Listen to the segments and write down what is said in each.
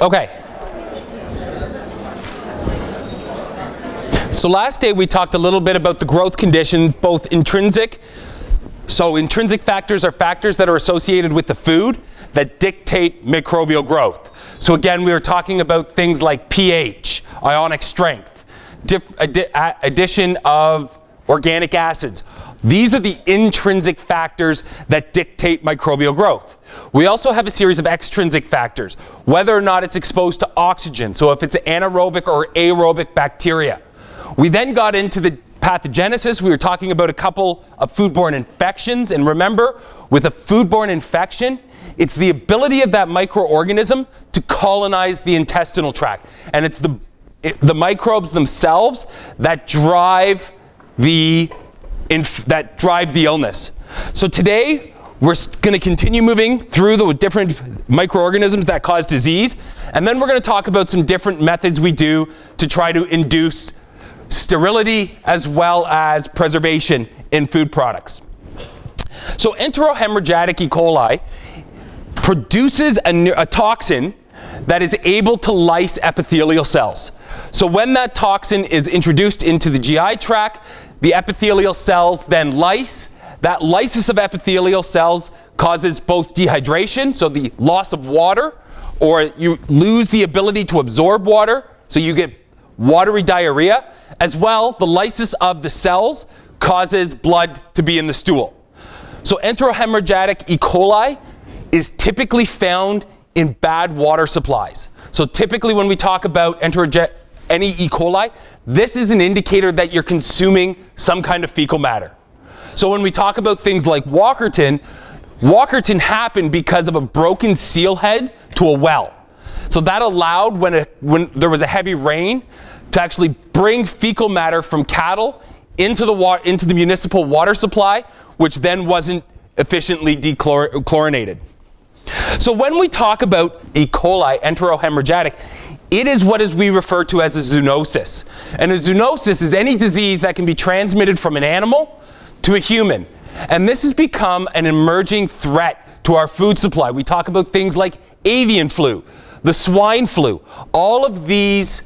Okay. So last day we talked a little bit about the growth conditions, both intrinsic. So intrinsic factors are factors that are associated with the food that dictate microbial growth. So again, we were talking about things like pH, ionic strength, addition of organic acids. These are the intrinsic factors that dictate microbial growth. We also have a series of extrinsic factors, whether or not it's exposed to oxygen, so if it's anaerobic or aerobic bacteria. We then got into the pathogenesis. We were talking about a couple of foodborne infections, and remember, with a foodborne infection, it's the ability of that microorganism to colonize the intestinal tract, and it's the microbes themselves that drive the illness. So today, we're going to continue moving through the different microorganisms that cause disease, and then we're going to talk about some different methods we do to try to induce sterility as well as preservation in food products. So enterohemorrhagic E. coli produces a toxin that is able to lyse epithelial cells. So when that toxin is introduced into the GI tract, the epithelial cells then lyse. That lysis of epithelial cells causes both dehydration, so the loss of water, or you lose the ability to absorb water, so you get watery diarrhea. As well, the lysis of the cells causes blood to be in the stool. So enterohemorrhagic E. coli is typically found in bad water supplies. So typically when we talk about any E. coli, this is an indicator that you're consuming some kind of fecal matter. So when we talk about things like Walkerton happened because of a broken seal head to a well. So that allowed, when there was a heavy rain, to actually bring fecal matter from cattle into the municipal water supply, which then wasn't efficiently dechlorinated. So when we talk about E. coli, enterohemorrhagic, it is what we refer to as a zoonosis. And a zoonosis is any disease that can be transmitted from an animal to a human. And this has become an emerging threat to our food supply. We talk about things like avian flu, the swine flu. All of these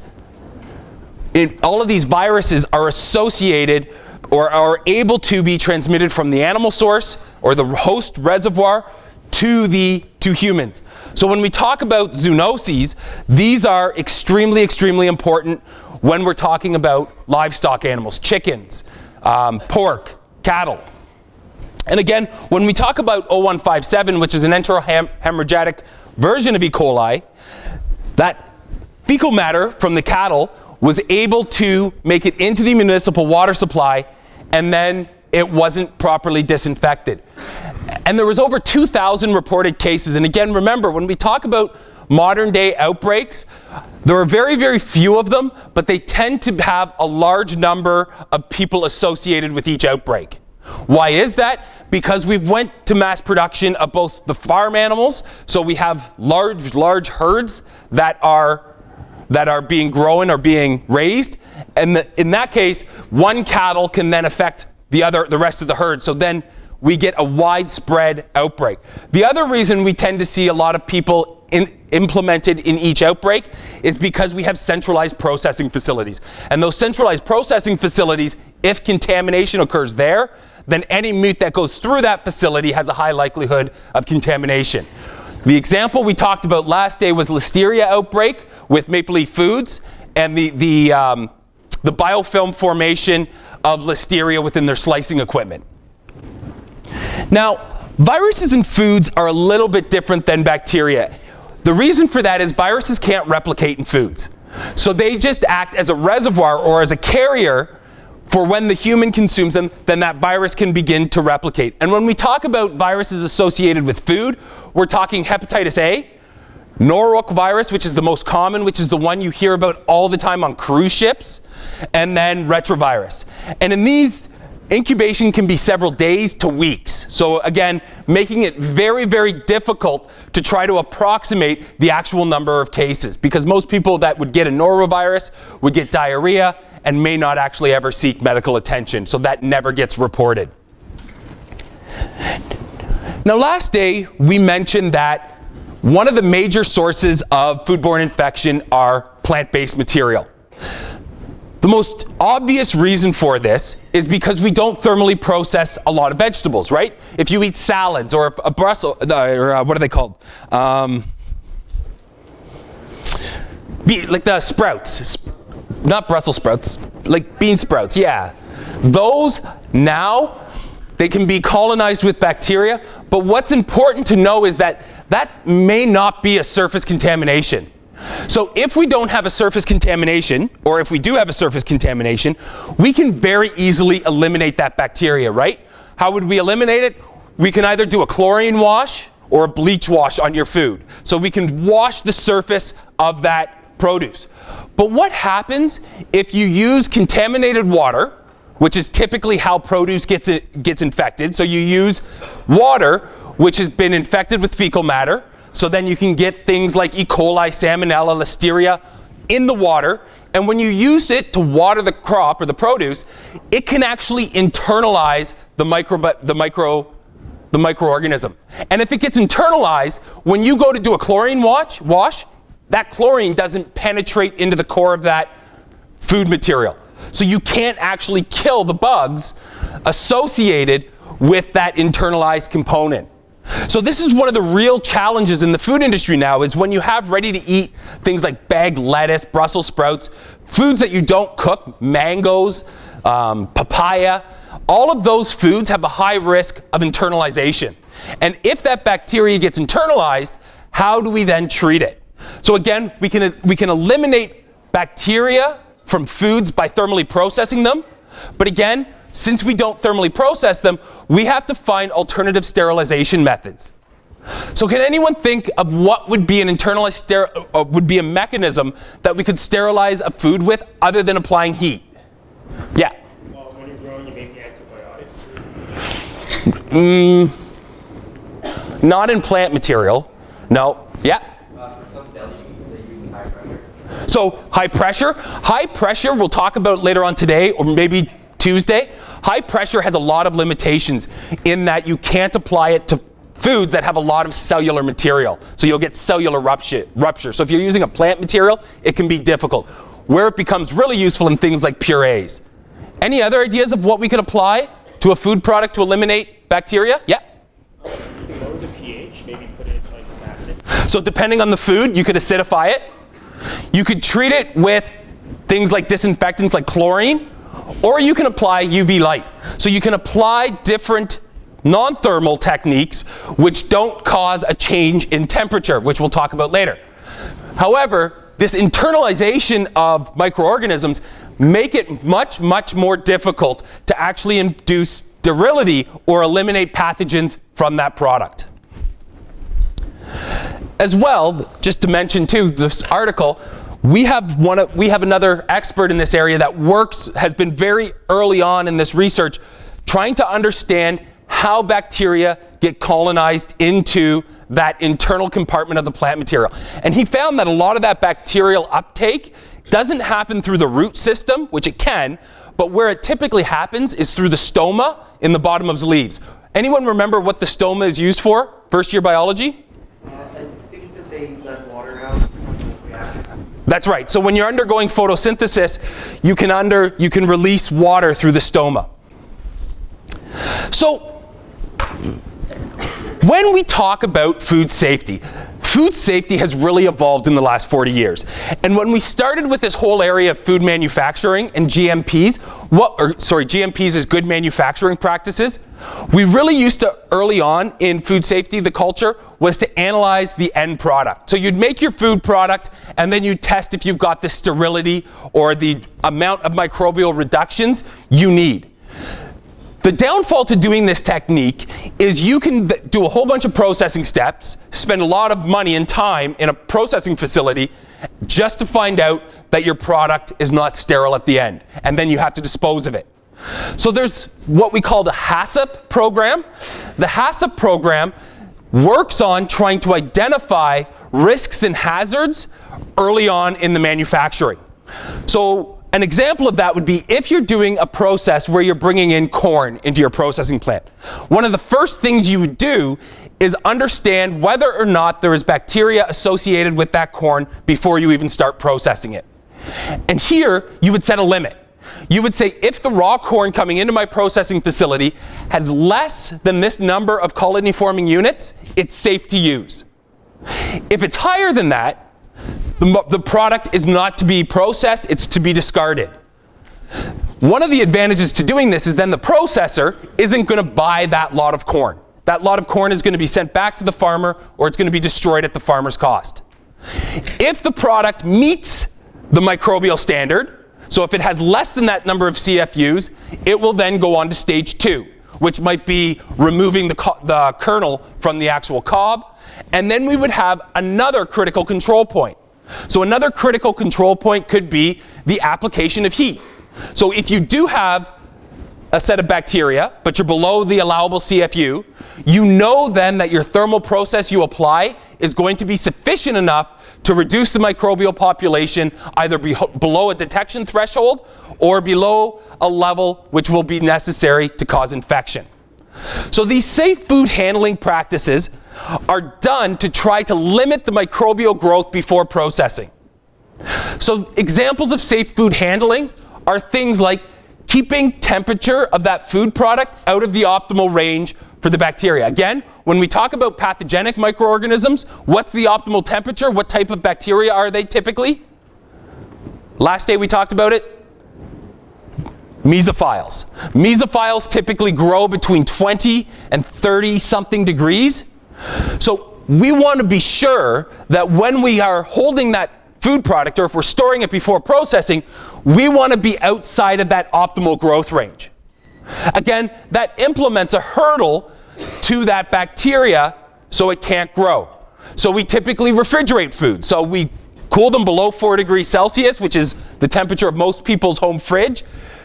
viruses are associated or are able to be transmitted from the animal source or the host reservoir to humans. So when we talk about zoonoses, these are extremely, extremely important when we're talking about livestock animals, chickens, pork, cattle. And again, when we talk about 0157, which is an enterohemorrhagic version of E. coli, that fecal matter from the cattle was able to make it into the municipal water supply, and then it wasn't properly disinfected. And there was over 2,000 reported cases. And again, remember, when we talk about modern day outbreaks, there are very, very few of them, but they tend to have a large number of people associated with each outbreak. Why is that? Because we've went to mass production of both the farm animals, so we have large herds that are being grown or being raised, and in that case, one cattle can then affect the rest of the herd, so then we get a widespread outbreak. The other reason we tend to see a lot of people implemented in each outbreak is because we have centralized processing facilities. And those centralized processing facilities, if contamination occurs there, then any meat that goes through that facility has a high likelihood of contamination. The example we talked about last day was Listeria outbreak with Maple Leaf Foods and the biofilm formation of Listeria within their slicing equipment. Now, viruses in foods are a little bit different than bacteria. The reason for that is viruses can't replicate in foods. So they just act as a reservoir or as a carrier for when the human consumes them, then that virus can begin to replicate. And when we talk about viruses associated with food, we're talking hepatitis A, norovirus, which is the most common, which is the one you hear about all the time on cruise ships, and then retrovirus. And in these, incubation can be several days to weeks. So again, making it very, very difficult to try to approximate the actual number of cases, because most people that would get a norovirus would get diarrhea and may not actually ever seek medical attention, so that never gets reported. Now last day we mentioned that one of the major sources of foodborne infection are plant-based material. The most obvious reason for this is because we don't thermally process a lot of vegetables, right? If you eat salads or a Brussels, what are they called? Like the sprouts, not Brussels sprouts, like bean sprouts, yeah. Those now, they can be colonized with bacteria, but what's important to know is that that may not be a surface contamination. So if we don't have a surface contamination, or if we do have a surface contamination, we can very easily eliminate that bacteria, right? How would we eliminate it? We can either do a chlorine wash or a bleach wash on your food. So we can wash the surface of that produce. But what happens if you use contaminated water, which is typically how produce gets infected? So you use water which has been infected with fecal matter, so then you can get things like E. coli, salmonella, listeria in the water, and when you use it to water the crop or the produce, it can actually internalize the microorganism. And if it gets internalized, when you go to do a chlorine wash, that chlorine doesn't penetrate into the core of that food material. So you can't actually kill the bugs associated with that internalized component. So this is one of the real challenges in the food industry now, is when you have ready to eat things like bagged lettuce, Brussels sprouts, foods that you don't cook, mangoes, papaya, all of those foods have a high risk of internalization. And if that bacteria gets internalized, how do we then treat it? So again, we can eliminate bacteria from foods by thermally processing them. But again, since we don't thermally process them, we have to find alternative sterilization methods. So can anyone think of what would be an internalized would be a mechanism that we could sterilize a food with other than applying heat? Yeah. Well, when you're growing, you make the antibiotics. Not in plant material. No. Yeah. For some deli meats, they use high pressure. So high pressure we'll talk about later on today, or maybe Tuesday. High pressure has a lot of limitations in that you can't apply it to foods that have a lot of cellular material. So you'll get cellular rupture. So if you're using a plant material, it can be difficult. Where it becomes really useful in things like purees. Any other ideas of what we could apply to a food product to eliminate bacteria? Yeah? You can lower the pH, maybe put it into like some acid. So depending on the food, you could acidify it. You could treat it with things like disinfectants like chlorine, or you can apply UV light. So you can apply different non-thermal techniques which don't cause a change in temperature, which we'll talk about later. However, this internalization of microorganisms make it much, much more difficult to actually induce sterility or eliminate pathogens from that product. As well, just to mention too, this article, we have another expert in this area that has been very early on in this research, trying to understand how bacteria get colonized into that internal compartment of the plant material. And he found that a lot of that bacterial uptake doesn't happen through the root system, which it can, but where it typically happens is through the stoma in the bottom of the leaves. Anyone remember what the stoma is used for? First year biology? I think that they let water out from the reaction. That's right. So when you're undergoing photosynthesis, you can release water through the stoma. So when we talk about food safety has really evolved in the last 40 years. And when we started with this whole area of food manufacturing and GMPs, GMPs is good manufacturing practices, we really used to, early on in food safety, the culture was to analyze the end product. So you'd make your food product and then you'd test if you've got the sterility or the amount of microbial reductions you need. The downfall to doing this technique is you can do a whole bunch of processing steps, spend a lot of money and time in a processing facility just to find out that your product is not sterile at the end, and then you have to dispose of it. So there's what we call the HACCP program. The HACCP program works on trying to identify risks and hazards early on in the manufacturing. So An example of that would be if you're doing a process where you're bringing in corn into your processing plant. One of the first things you would do is understand whether or not there is bacteria associated with that corn before you even start processing it. And here, you would set a limit. You would say, if the raw corn coming into my processing facility has less than this number of colony-forming units, it's safe to use. If it's higher than that, the product is not to be processed, it's to be discarded. One of the advantages to doing this is then the processor isn't going to buy that lot of corn. That lot of corn is going to be sent back to the farmer, or it's going to be destroyed at the farmer's cost. If the product meets the microbial standard, so if it has less than that number of CFUs, it will then go on to stage 2, which might be removing the kernel from the actual cob. And then we would have another critical control point. So another critical control point could be the application of heat. So if you do have a set of bacteria, but you're below the allowable CFU, you know then that your thermal process you apply is going to be sufficient enough to reduce the microbial population either below a detection threshold or below a level which will be necessary to cause infection. So these safe food handling practices are done to try to limit the microbial growth before processing. So examples of safe food handling are things like keeping temperature of that food product out of the optimal range for the bacteria. Again, when we talk about pathogenic microorganisms, what's the optimal temperature? What type of bacteria are they typically? Last day we talked about it. Mesophiles. Mesophiles typically grow between 20 and 30 something degrees. So we want to be sure that when we are holding that food product, or if we're storing it before processing, we want to be outside of that optimal growth range. Again, that implements a hurdle to that bacteria so it can't grow. So we typically refrigerate food. So we cool them below 4 degrees Celsius, which is the temperature of most people's home fridge.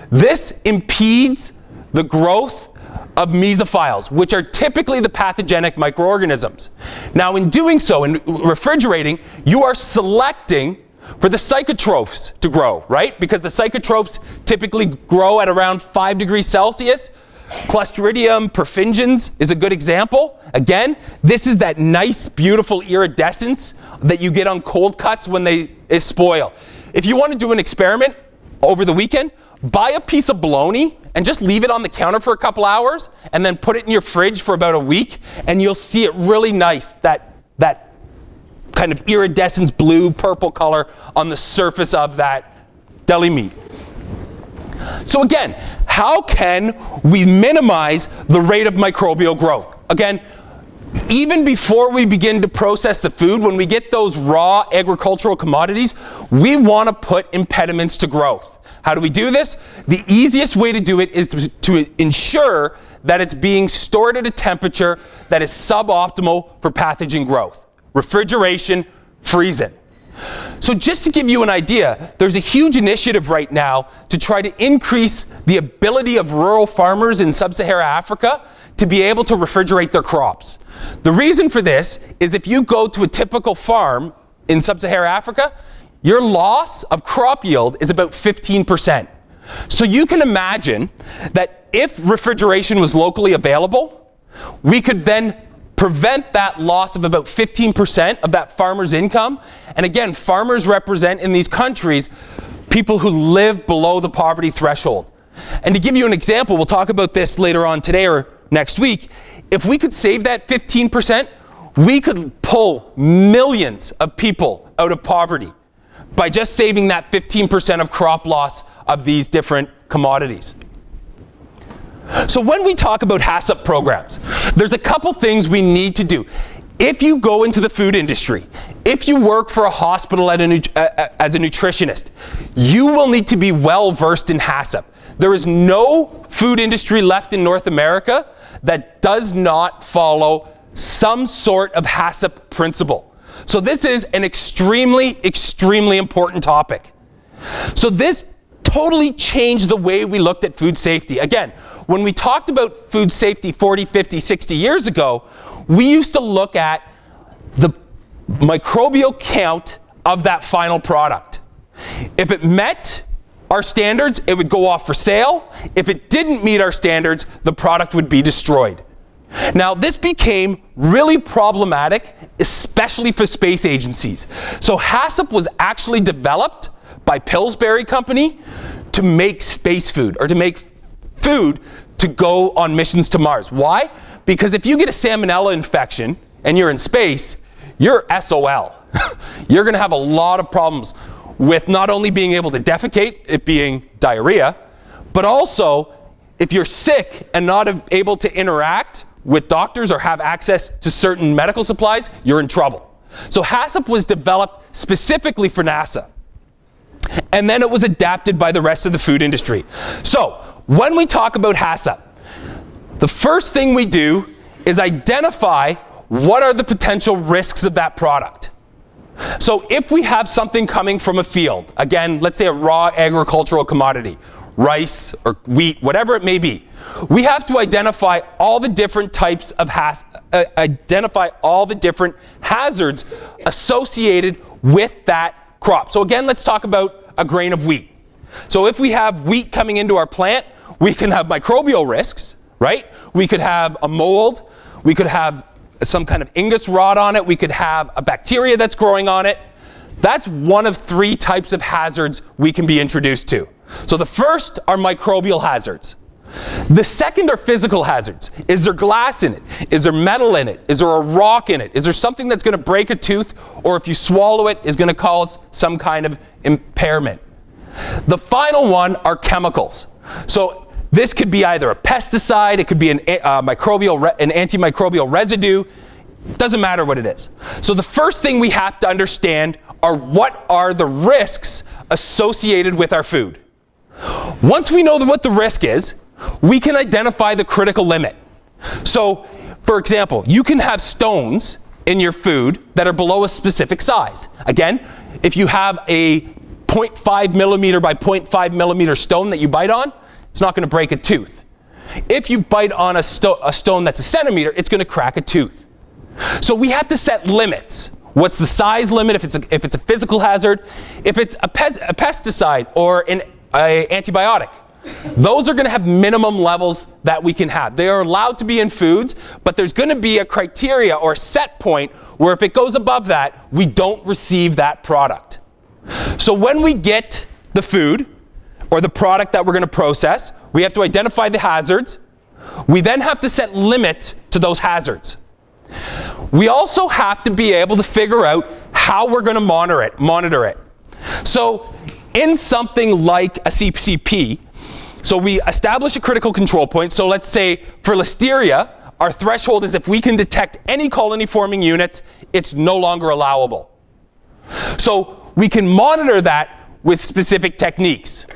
This impedes the growth of mesophiles, which are typically the pathogenic microorganisms. Now, in doing so, in refrigerating, you are selecting for the psychotrophs to grow, right? Because the psychotrophs typically grow at around 5 degrees Celsius. Clostridium perfringens is a good example. Again, this is that nice, beautiful iridescence that you get on cold cuts when they spoil. If you want to do an experiment over the weekend, buy a piece of bologna and just leave it on the counter for a couple hours and then put it in your fridge for about a week, and you'll see it really nice, that kind of iridescence blue, purple color on the surface of that deli meat. So again, how can we minimize the rate of microbial growth? Again, even before we begin to process the food, when we get those raw agricultural commodities, we want to put impediments to growth. How do we do this? The easiest way to do it is to ensure that it's being stored at a temperature that is suboptimal for pathogen growth. Refrigeration, freeze it. So just to give you an idea, there's a huge initiative right now to try to increase the ability of rural farmers in sub-Saharan Africa to be able to refrigerate their crops. The reason for this is if you go to a typical farm in sub-Saharan Africa, your loss of crop yield is about 15%. So you can imagine that if refrigeration was locally available, we could then prevent that loss of about 15% of that farmer's income. And again, farmers represent in these countries people who live below the poverty threshold. And to give you an example, we'll talk about this later on today or next week. If we could save that 15%, we could pull millions of people out of poverty by just saving that 15% of crop loss of these different commodities. So when we talk about HACCP programs, there's a couple things we need to do. If you go into the food industry, if you work for a hospital as a nutritionist, you will need to be well versed in HACCP. There is no food industry left in North America that does not follow some sort of HACCP principle. So this is an extremely, extremely important topic. So this totally changed the way we looked at food safety. Again, when we talked about food safety 40, 50, 60 years ago, we used to look at the microbial count of that final product. If it met our standards, it would go off for sale. If it didn't meet our standards, the product would be destroyed. Now, this became really problematic, especially for space agencies. So HACCP was actually developed by Pillsbury Company to make space food, or to make food to go on missions to Mars. Why? Because if you get a salmonella infection and you're in space, you're SOL. You're going to have a lot of problems with not only being able to defecate, it being diarrhea, but also if you're sick and not able to interact with doctors or have access to certain medical supplies, you're in trouble. So HACCP was developed specifically for NASA. And then it was adapted by the rest of the food industry. So when we talk about HACCP, the first thing we do is identify what are the potential risks of that product. So if we have something coming from a field, again, let's say a raw agricultural commodity, rice or wheat, whatever it may be, we have to identify all the different types of hazards associated with that crop. So again, let's talk about a grain of wheat. So if we have wheat coming into our plant, we can have microbial risks, right? We could have a mold, we could have some kind of fungus rot on it, we could have a bacteria that's growing on it. That's one of 3 types of hazards we can be introduced to. So the first are microbial hazards. The second are physical hazards. Is there glass in it? Is there metal in it? Is there a rock in it? Is there something that's going to break a tooth, or if you swallow it, is going to cause some kind of impairment? The final one are chemicals. So this could be either a pesticide, it could be an antimicrobial residue, doesn't matter what it is. So the first thing we have to understand are what are the risks associated with our food. Once we know what the risk is, we can identify the critical limit. So, for example, you can have stones in your food that are below a specific size. Again, if you have a 0.5 millimeter by 0.5 millimeter stone that you bite on, it's not going to break a tooth. If you bite on a stone that's a centimeter, it's going to crack a tooth. So we have to set limits. What's the size limit if it's a physical hazard? If it's a pesticide or an antibiotic, those are going to have minimum levels that we can have. They are allowed to be in foods, but there's going to be a criteria or a set point where if it goes above that, we don't receive that product. So when we get the food or the product that we're going to process, we have to identify the hazards. We then have to set limits to those hazards. We also have to be able to figure out how we're going to monitor it. So in something like a CCP, so we establish a critical control point. So let's say for Listeria, our threshold is if we can detect any colony forming units, it's no longer allowable. So we can monitor that with specific techniques.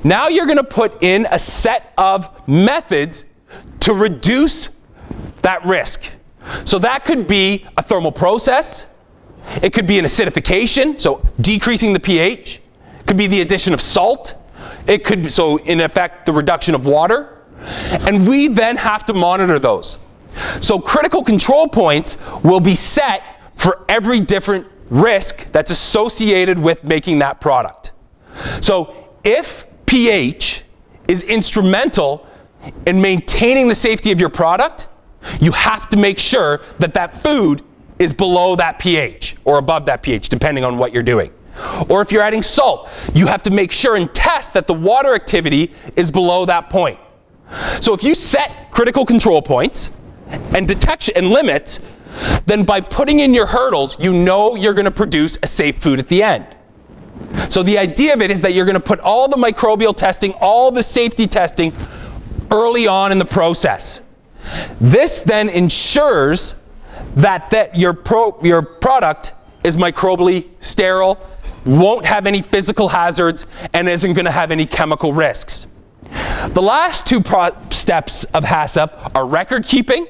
Now you're going to put in a set of methods to reduce that risk. So that could be a thermal process. It could be an acidification, so decreasing the pH. It could be the addition of salt. It could be, so in effect, the reduction of water. And we then have to monitor those. So critical control points will be set for every different risk that's associated with making that product. So if pH is instrumental in maintaining the safety of your product, you have to make sure that that food is below that pH or above that pH, depending on what you're doing. Or if you're adding salt, you have to make sure and test that the water activity is below that point. So if you set critical control points and detection and limits, then by putting in your hurdles, you know you're going to produce a safe food at the end. So the idea of it is that you're going to put all the microbial testing, all the safety testing early on in the process. This then ensures that your product is microbially sterile, won't have any physical hazards, and isn't going to have any chemical risks. The last 2 steps of HACCP are record keeping.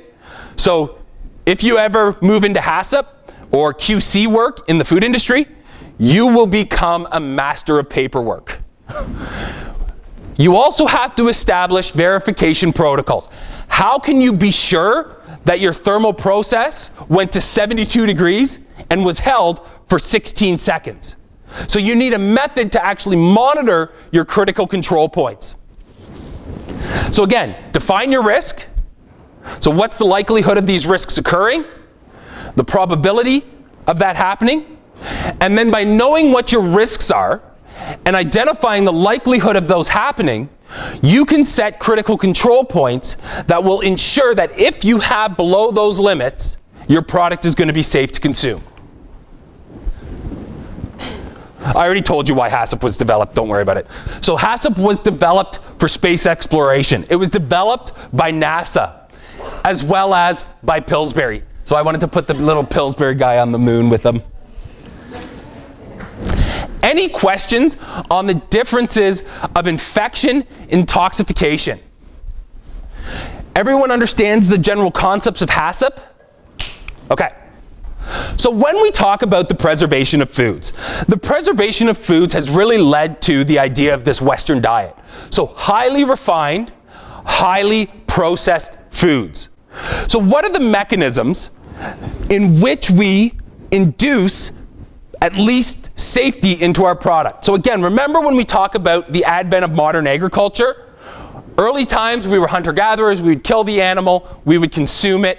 So if you ever move into HACCP or QC work in the food industry, you will become a master of paperwork. You also have to establish verification protocols. How can you be sure that your thermal process went to 72 degrees and was held for 16 seconds? So you need a method to actually monitor your critical control points. So again, define your risk. So what's the likelihood of these risks occurring? The probability of that happening. And then by knowing what your risks are and identifying the likelihood of those happening, you can set critical control points that will ensure that if you have below those limits, your product is going to be safe to consume. I already told you why HACCP was developed, don't worry about it. So HACCP was developed for space exploration. It was developed by NASA, as well as by Pillsbury. So I wanted to put the little Pillsbury guy on the moon with them. Any questions on the differences of infection and intoxication? Everyone understands the general concepts of HACCP? Okay. So when we talk about the preservation of foods, the preservation of foods has really led to the idea of this Western diet. So highly refined, highly processed foods. So what are the mechanisms in which we induce at least safety into our product? So again, remember when we talk about the advent of modern agriculture? Early times we were hunter-gatherers, we would kill the animal, we would consume it.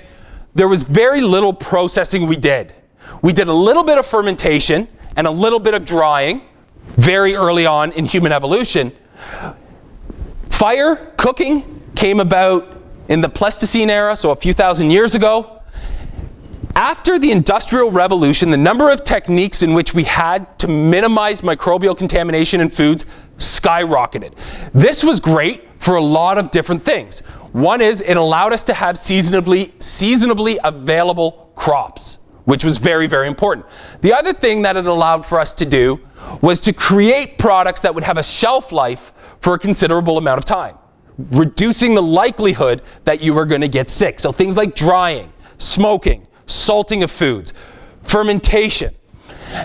There was very little processing we did. We did a little bit of fermentation and a little bit of drying very early on in human evolution. Fire, cooking, came about in the Pleistocene era, so a few thousand years ago. After the Industrial Revolution, the number of techniques in which we had to minimize microbial contamination in foods skyrocketed. This was great for a lot of different things. One is it allowed us to have seasonably available crops, which was very, very important. The other thing that it allowed for us to do was to create products that would have a shelf life for a considerable amount of time, reducing the likelihood that you were going to get sick. So things like drying, smoking, salting of foods, fermentation.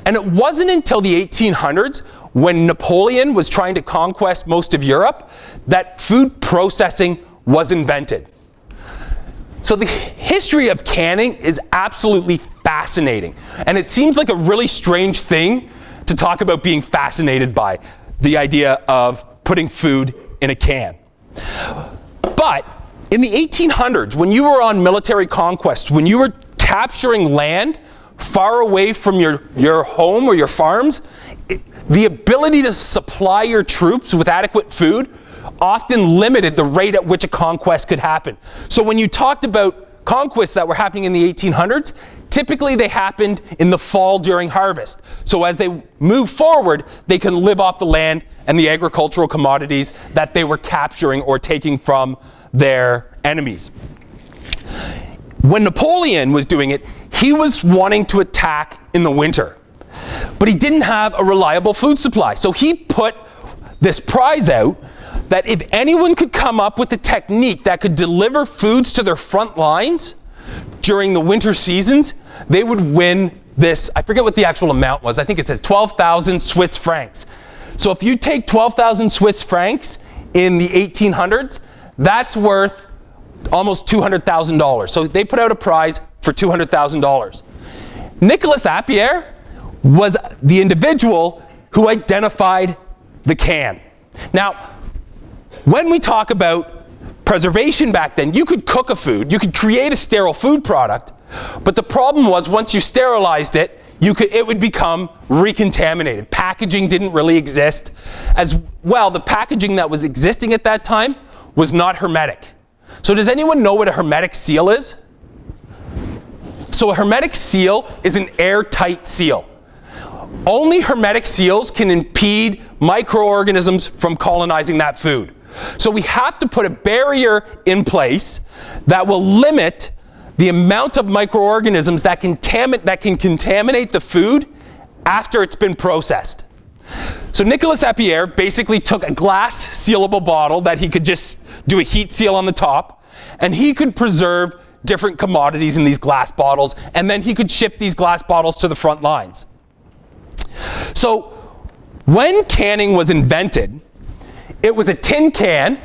And it wasn't until the 1800s, when Napoleon was trying to conquest most of Europe, that food processing was invented. So the history of canning is absolutely fascinating. And it seems like a really strange thing to talk about being fascinated by, the idea of putting food in a can. But in the 1800s, when you were on military conquest, when you were capturing land far away from your home or your farms, the ability to supply your troops with adequate food often limited the rate at which a conquest could happen. So when you talked about conquests that were happening in the 1800s, typically they happened in the fall during harvest. So as they move forward, they can live off the land and the agricultural commodities that they were capturing or taking from their enemies. When Napoleon was doing it, he was wanting to attack in the winter, but he didn't have a reliable food supply. So he put this prize out that if anyone could come up with a technique that could deliver foods to their front lines during the winter seasons, they would win this. I forget what the actual amount was. I think it says 12,000 Swiss francs. So if you take 12,000 Swiss francs in the 1800s, that's worth almost $200,000. So they put out a prize for $200,000. Nicolas Appert was the individual who identified the can. Now, when we talk about preservation back then, you could cook a food, you could create a sterile food product, but the problem was once you sterilized it, it would become recontaminated. Packaging didn't really exist. As well, the packaging that was existing at that time was not hermetic. So does anyone know what a hermetic seal is? So a hermetic seal is an airtight seal. Only hermetic seals can impede microorganisms from colonizing that food. So we have to put a barrier in place that will limit the amount of microorganisms that can contaminate the food after it's been processed. So Nicolas Appert basically took a glass sealable bottle that he could just do a heat seal on the top, and he could preserve different commodities in these glass bottles, and then he could ship these glass bottles to the front lines. So when canning was invented, it was a tin can,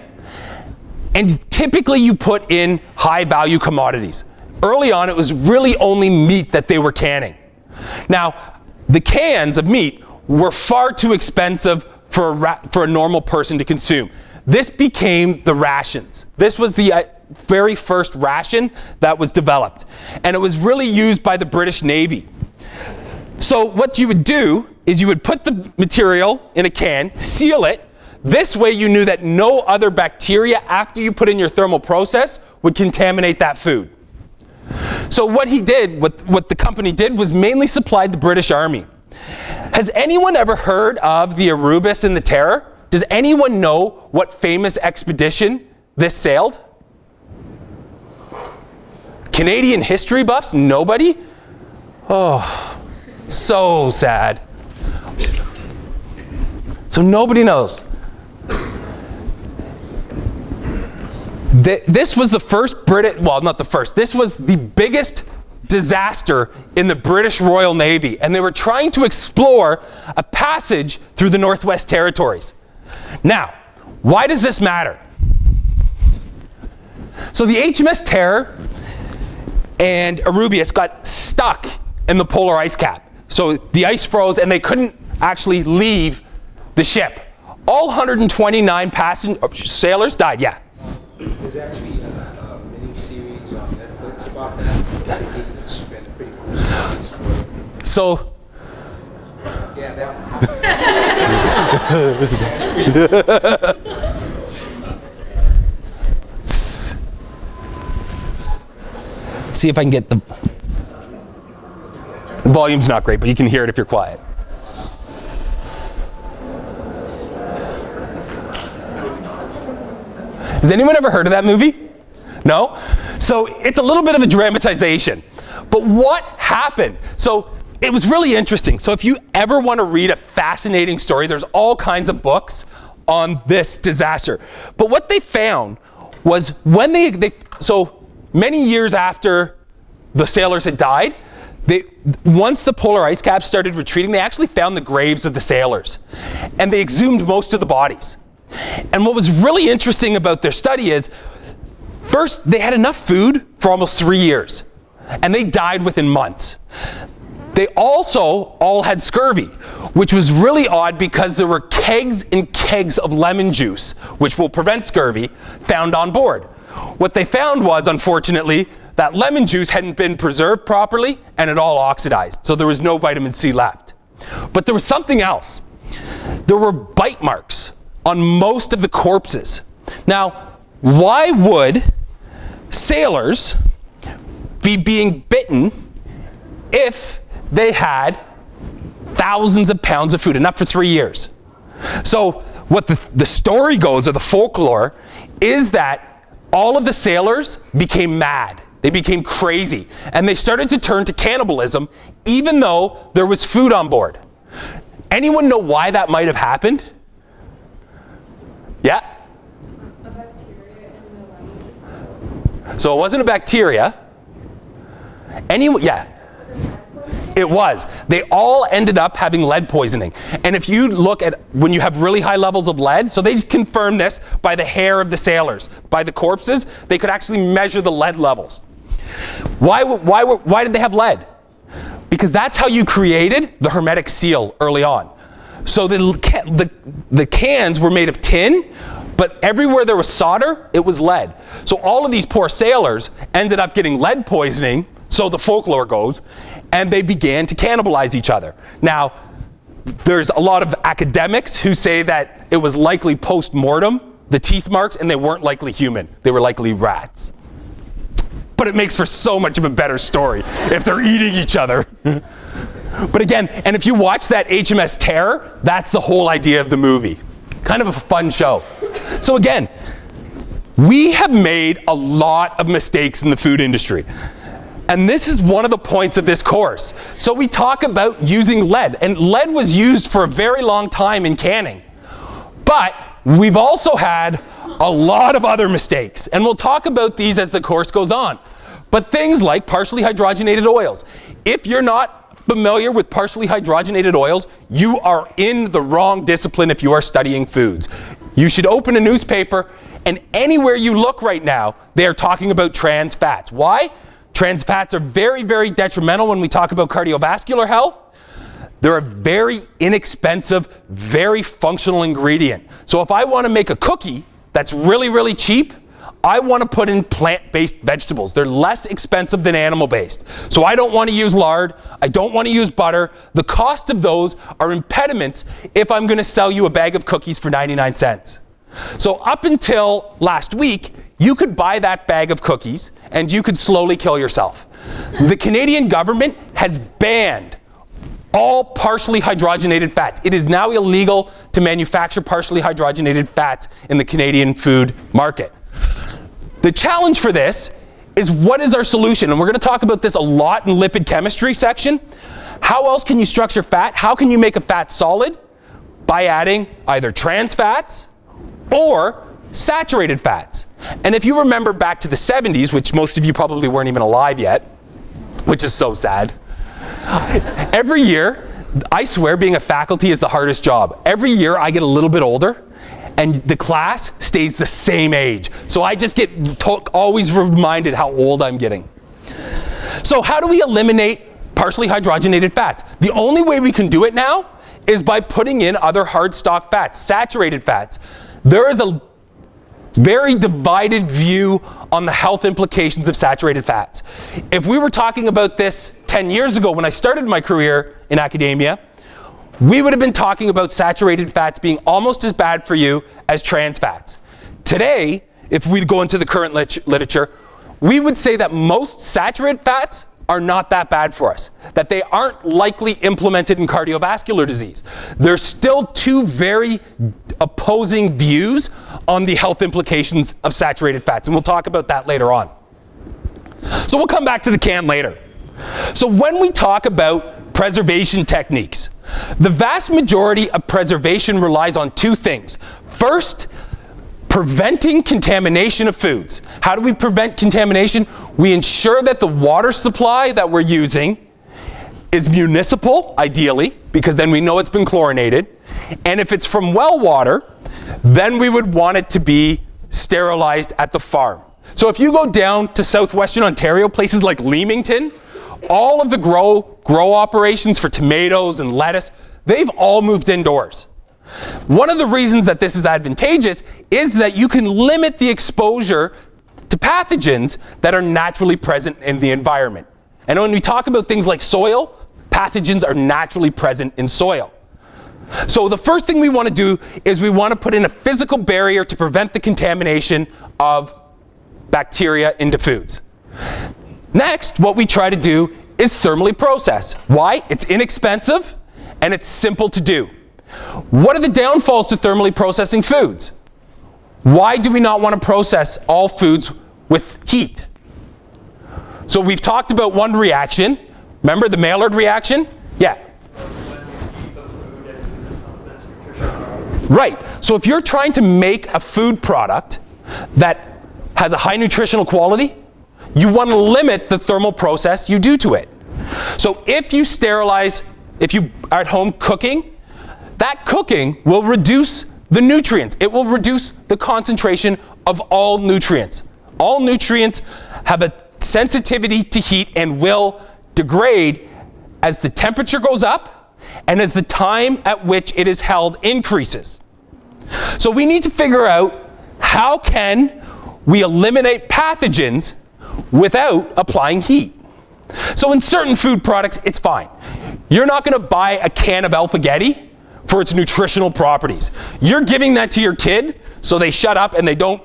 and typically you put in high value commodities. Early on, it was really only meat that they were canning. Now, the cans of meat were far too expensive for a normal person to consume. This became the rations. This was the very first ration that was developed. And it was really used by the British Navy. So what you would do is you would put the material in a can, seal it. This way you knew that no other bacteria after you put in your thermal process would contaminate that food. So what the company did was mainly supplied the British Army. Has anyone ever heard of the Erebus and the Terror? Does anyone know what famous expedition this sailed? Canadian history buffs? Nobody? Oh, so sad. So nobody knows. This was the first British, well, not the first, this was the biggest disaster in the British Royal Navy, and they were trying to explore a passage through the Northwest Territories. Now, why does this matter? So the HMS Terror and Erebus got stuck in the polar ice cap. So the ice froze and they couldn't actually leave the ship. All 129 sailors died, yeah. There's actually a mini-series on Netflix about that. They get you to spend a pretty cool stories. So, yeah, that see if I can get the volume's not great, but you can hear it if you're quiet. Has anyone ever heard of that movie? No? So it's a little bit of a dramatization. But what happened? So it was really interesting. So if you ever want to read a fascinating story, there's all kinds of books on this disaster. But what they found was when so many years after the sailors had died, once the polar ice caps started retreating, they actually found the graves of the sailors. And they exhumed most of the bodies. And what was really interesting about their study is, first, they had enough food for almost 3 years. And they died within months. They also all had scurvy, which was really odd because there were kegs and kegs of lemon juice, which will prevent scurvy, found on board. What they found was, unfortunately, that lemon juice hadn't been preserved properly and it all oxidized. So there was no vitamin C left. But there was something else. There were bite marks on most of the corpses. Now, why would sailors be being bitten if they had thousands of pounds of food, enough for 3 years? So what the story goes, or the folklore, is that all of the sailors became mad. They became crazy. And they started to turn to cannibalism, even though there was food on board. Anyone know why that might have happened? Yeah? A bacteria in the lemon. So it wasn't a bacteria. Yeah. It was. They all ended up having lead poisoning. And if you look at when you have really high levels of lead, so they confirmed this by the hair of the sailors, by the corpses, they could actually measure the lead levels. Why did they have lead? Because that's how you created the hermetic seal early on. So the cans were made of tin, but everywhere there was solder, it was lead. So all of these poor sailors ended up getting lead poisoning, so the folklore goes, and they began to cannibalize each other. Now, there's a lot of academics who say that it was likely post-mortem, the teeth marks, and they weren't likely human. They were likely rats. But it makes for so much of a better story if they're eating each other. But again, and if you watch that HMS Terror, that's the whole idea of the movie. Kind of a fun show. So again, we have made a lot of mistakes in the food industry. And this is one of the points of this course. So we talk about using lead, and lead was used for a very long time in canning. But we've also had a lot of other mistakes, and we'll talk about these as the course goes on. But things like partially hydrogenated oils. If you're not familiar with partially hydrogenated oils, you are in the wrong discipline if you are studying foods. You should open a newspaper, and anywhere you look right now, they are talking about trans fats. Why? Trans fats are very, very detrimental when we talk about cardiovascular health. They're a very inexpensive, very functional ingredient. So if I want to make a cookie that's really, really cheap, I want to put in plant-based vegetables. They're less expensive than animal-based. So I don't want to use lard. I don't want to use butter. The cost of those are impediments if I'm going to sell you a bag of cookies for 99 cents. So up until last week, you could buy that bag of cookies and you could slowly kill yourself. The Canadian government has banned all partially hydrogenated fats. It is now illegal to manufacture partially hydrogenated fats in the Canadian food market. The challenge for this is, what is our solution? And we're going to talk about this a lot in lipid chemistry section. How else can you structure fat? How can you make a fat solid? By adding either trans fats or saturated fats. And if you remember back to the 70s, which most of you probably weren't even alive yet, which is so sad. Every year, I swear being a faculty is the hardest job. Every year I get a little bit older and the class stays the same age. So I just get always reminded how old I'm getting. So how do we eliminate partially hydrogenated fats? The only way we can do it now is by putting in other hard stock fats, saturated fats. There is a very divided view on the health implications of saturated fats. If we were talking about this 10 years ago when I started my career in academia, we would have been talking about saturated fats being almost as bad for you as trans fats. Today, if we go into the current literature, we would say that most saturated fats are not that bad for us, that they aren't likely implemented in cardiovascular disease. There's still two very opposing views on the health implications of saturated fats, and we'll talk about that later on. So we'll come back to the can later. So when we talk about preservation techniques, the vast majority of preservation relies on two things. First, preventing contamination of foods. How do we prevent contamination? We ensure that the water supply that we're using is municipal, ideally, because then we know it's been chlorinated. And if it's from well water, then we would want it to be sterilized at the farm. So if you go down to southwestern Ontario, places like Leamington, all of the grow operations for tomatoes and lettuce, they've all moved indoors. One of the reasons that this is advantageous is that you can limit the exposure to pathogens that are naturally present in the environment. And when we talk about things like soil, pathogens are naturally present in soil. So the first thing we want to do is we want to put in a physical barrier to prevent the contamination of bacteria into foods. Next, what we try to do is thermally process. Why? It's inexpensive and it's simple to do. What are the downfalls to thermally processing foods? Why do we not want to process all foods with heat? So we've talked about one reaction. Remember the Maillard reaction? Yeah. Right. So if you're trying to make a food product that has a high nutritional quality, you want to limit the thermal process you do to it. So if you sterilize, if you are at home cooking, that cooking will reduce the nutrients. It will reduce the concentration of all nutrients. All nutrients have a sensitivity to heat and will degrade as the temperature goes up and as the time at which it is held increases. So we need to figure out how can we eliminate pathogens without applying heat. So in certain food products, it's fine. You're not going to buy a can of Alphagetti for its nutritional properties. You're giving that to your kid so they shut up and they don't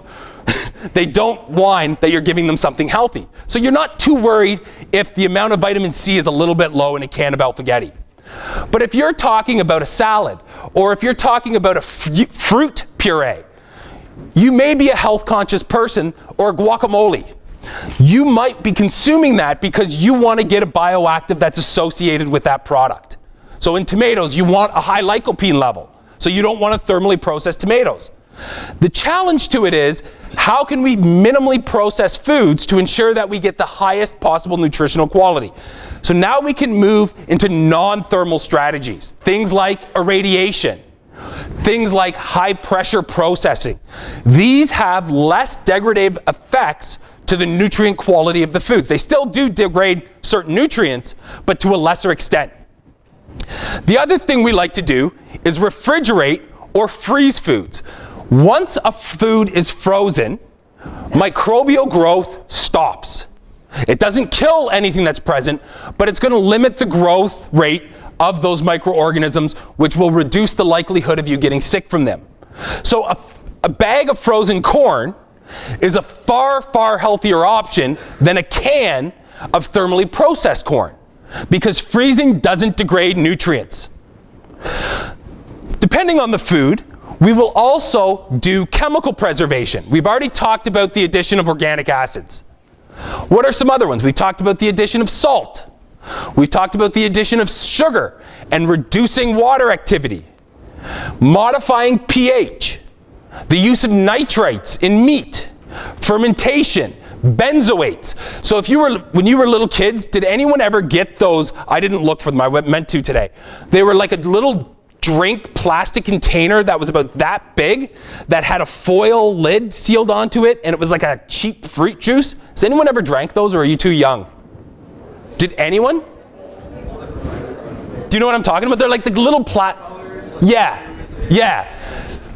whine that you're giving them something healthy. So you're not too worried if the amount of vitamin C is a little bit low in a can of Alphagetti. But if you're talking about a salad, or if you're talking about a fruit puree, you may be a health conscious person, or guacamole. You might be consuming that because you want to get a bioactive that's associated with that product. So in tomatoes, you want a high lycopene level. So you don't want to thermally process tomatoes. The challenge to it is, how can we minimally process foods to ensure that we get the highest possible nutritional quality? So now we can move into non-thermal strategies. Things like irradiation. Things like high pressure processing. These have less degradative effects to the nutrient quality of the foods. They still do degrade certain nutrients, but to a lesser extent. The other thing we like to do is refrigerate or freeze foods. Once a food is frozen, microbial growth stops. It doesn't kill anything that's present, but it's going to limit the growth rate of those microorganisms, which will reduce the likelihood of you getting sick from them. So a bag of frozen corn is a far, far healthier option than a can of thermally processed corn, because freezing doesn't degrade nutrients. Depending on the food, we will also do chemical preservation. We've already talked about the addition of organic acids. What are some other ones? We've talked about the addition of salt. We've talked about the addition of sugar and reducing water activity. Modifying pH. The use of nitrates in meat. Fermentation. Benzoates. So when you were little kids, did anyone ever get those? I didn't look for them, I meant to today. They were like a little drink plastic container that was about that big, that had a foil lid sealed onto it, and it was like a cheap fruit juice. Has anyone ever drank those, or are you too young? Did anyone? Do you know what I'm talking about? They're like the little yeah.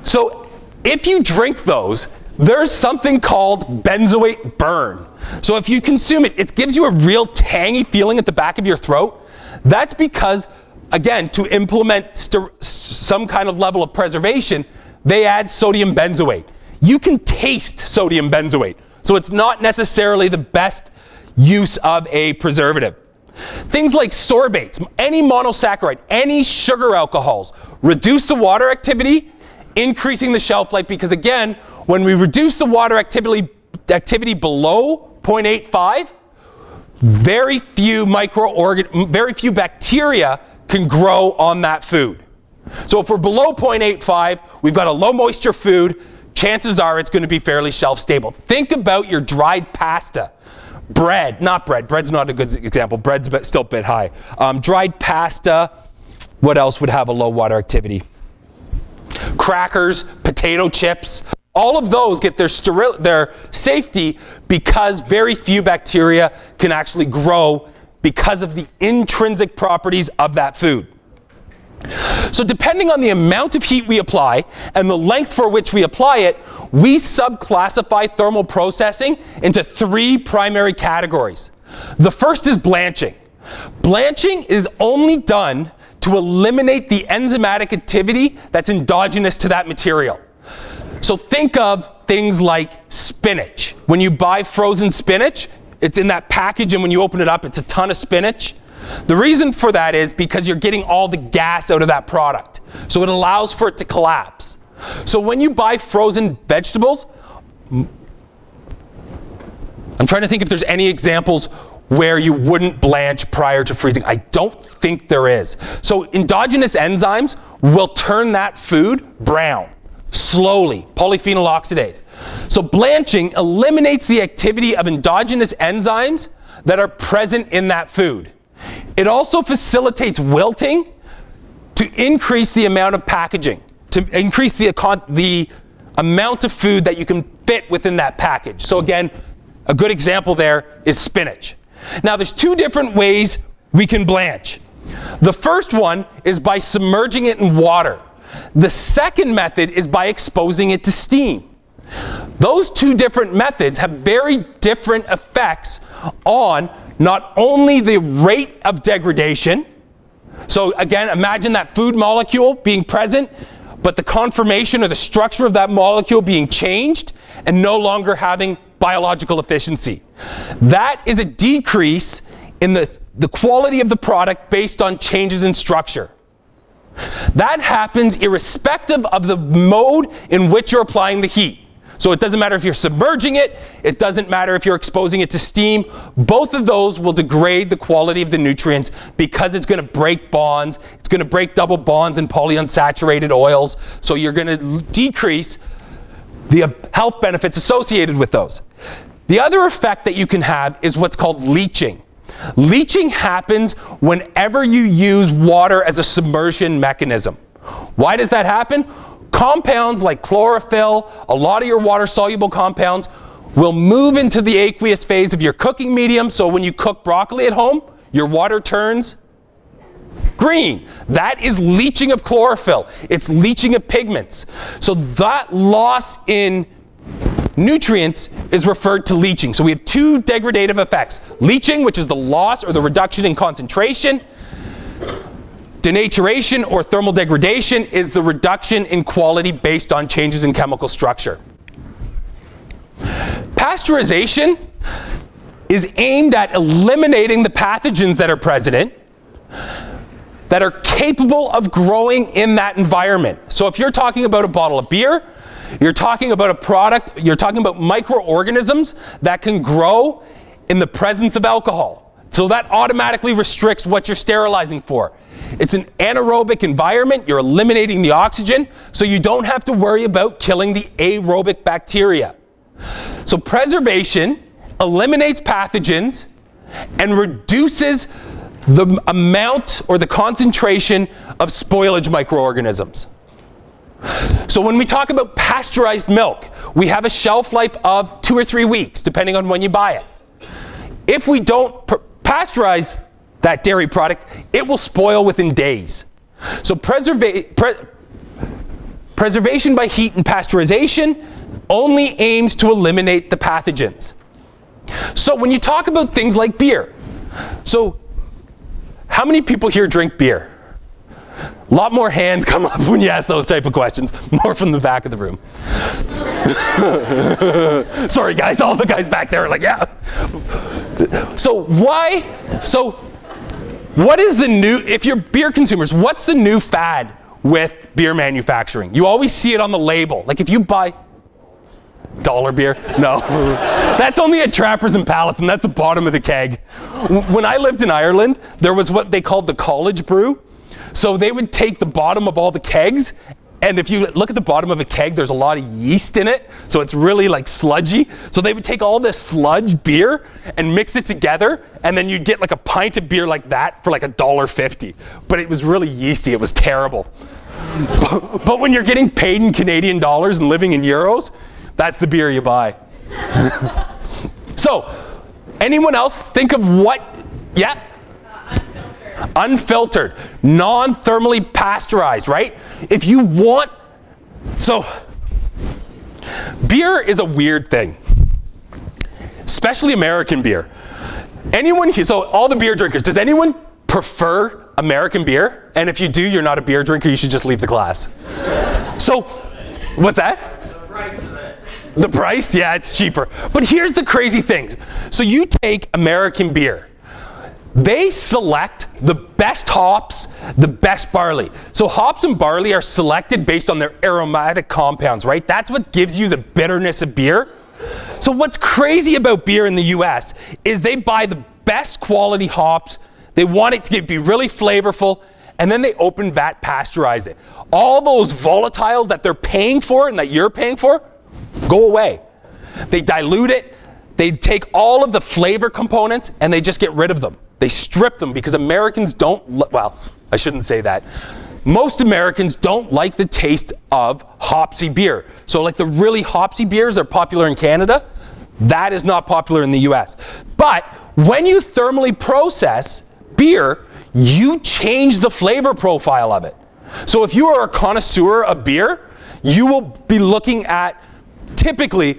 So if you drink those, there's something called benzoate burn. So if you consume it, it gives you a real tangy feeling at the back of your throat. That's because, again, to implement some kind of level of preservation, they add sodium benzoate. You can taste sodium benzoate, so it's not necessarily the best use of a preservative. Things like sorbates, any monosaccharide, any sugar alcohols, reduce the water activity, increasing the shelf life, because again, when we reduce the water activity below 0.85, very few bacteria can grow on that food. So if we're below 0.85, we've got a low moisture food, chances are it's going to be fairly shelf stable. Think about your dried pasta. Bread's not a good example, bread's still a bit high. Dried pasta, what else would have a low water activity? Crackers, potato chips, all of those get their safety because very few bacteria can actually grow because of the intrinsic properties of that food. So depending on the amount of heat we apply and the length for which we apply it, we subclassify thermal processing into 3 primary categories. The first is blanching. Blanching is only done to eliminate the enzymatic activity that's endogenous to that material. So think of things like spinach. When you buy frozen spinach, it's in that package, and when you open it up, it's a ton of spinach. The reason for that is because you're getting all the gas out of that product. So it allows for it to collapse. So when you buy frozen vegetables, I'm trying to think if there's any examples where you wouldn't blanch prior to freezing. I don't think there is. So endogenous enzymes will turn that food brown, slowly, polyphenol oxidase. So blanching eliminates the activity of endogenous enzymes that are present in that food. It also facilitates wilting to increase the amount of packaging, to increase the amount of food that you can fit within that package. So again, a good example there is spinach. Now there's 2 different ways we can blanch. The first one is by submerging it in water. The second method is by exposing it to steam. Those 2 different methods have very different effects on not only the rate of degradation, so again, imagine that food molecule being present, but the conformation or the structure of that molecule being changed and no longer having biological efficiency. That is a decrease in the quality of the product based on changes in structure. That happens irrespective of the mode in which you're applying the heat. So it doesn't matter if you're submerging it, it doesn't matter if you're exposing it to steam. Both of those will degrade the quality of the nutrients because it's going to break bonds, it's going to break double bonds in polyunsaturated oils, so you're going to decrease the health benefits associated with those. The other effect that you can have is what's called leaching. Leaching happens whenever you use water as a submersion mechanism. Why does that happen? Compounds like chlorophyll, a lot of your water-soluble compounds, will move into the aqueous phase of your cooking medium. So when you cook broccoli at home, your water turns Green, that is leaching of chlorophyll. It's leaching of pigments. So that loss in nutrients is referred to leaching. So we have two degradative effects. Leaching, which is the loss or the reduction in concentration. Denaturation or thermal degradation is the reduction in quality based on changes in chemical structure. Pasteurization is aimed at eliminating the pathogens that are present that are capable of growing in that environment. So if you're talking about a bottle of beer, you're talking about a product, you're talking about microorganisms that can grow in the presence of alcohol. So that automatically restricts what you're sterilizing for. It's an anaerobic environment, you're eliminating the oxygen, so you don't have to worry about killing the aerobic bacteria. So preservation eliminates pathogens and reduces the amount or the concentration of spoilage microorganisms. So when we talk about pasteurized milk, we have a shelf life of 2 or 3 weeks, depending on when you buy it. If we don't pasteurize that dairy product, it will spoil within days. So preservation by heat and pasteurization only aims to eliminate the pathogens. So when you talk about things like beer, so how many people here drink beer? A lot more hands come up when you ask those type of questions, more from the back of the room. Sorry guys, all the guys back there are like, yeah. So what is the new, if you're beer consumers, what's the new fad with beer manufacturing? You always see it on the label. Like if you buy dollar beer, no. That's only at Trappers and Palace, and that's the bottom of the keg. When I lived in Ireland, there was what they called the college brew. So they would take the bottom of all the kegs, and if you look at the bottom of a keg, there's a lot of yeast in it, so it's really like sludgy. So they would take all this sludge beer and mix it together, and then you'd get like a pint of beer like that for like $1.50. But it was really yeasty, it was terrible. But when you're getting paid in Canadian dollars and living in euros, that's the beer you buy. So, anyone else think of what, yeah? Unfiltered, non-thermally pasteurized, right? If you want, so beer is a weird thing, especially American beer. Anyone here, so all the beer drinkers, does anyone prefer American beer? And if you do, you're not a beer drinker, you should just leave the class. So, what's that? The price? Yeah, it's cheaper. But here's the crazy thing. So you take American beer. They select the best hops, the best barley. So hops and barley are selected based on their aromatic compounds, right? That's what gives you the bitterness of beer. So what's crazy about beer in the US is they buy the best quality hops, they want it to be really flavorful, and then they open vat pasteurize it. All those volatiles that they're paying for and that you're paying for go away. They dilute it, they take all of the flavor components and they just get rid of them. They strip them because Americans don't, well, I shouldn't say that. Most Americans don't like the taste of hopsy beer. So like the really hopsy beers are popular in Canada, that is not popular in the US. But when you thermally process beer, you change the flavor profile of it. So if you are a connoisseur of beer, you will be looking at typically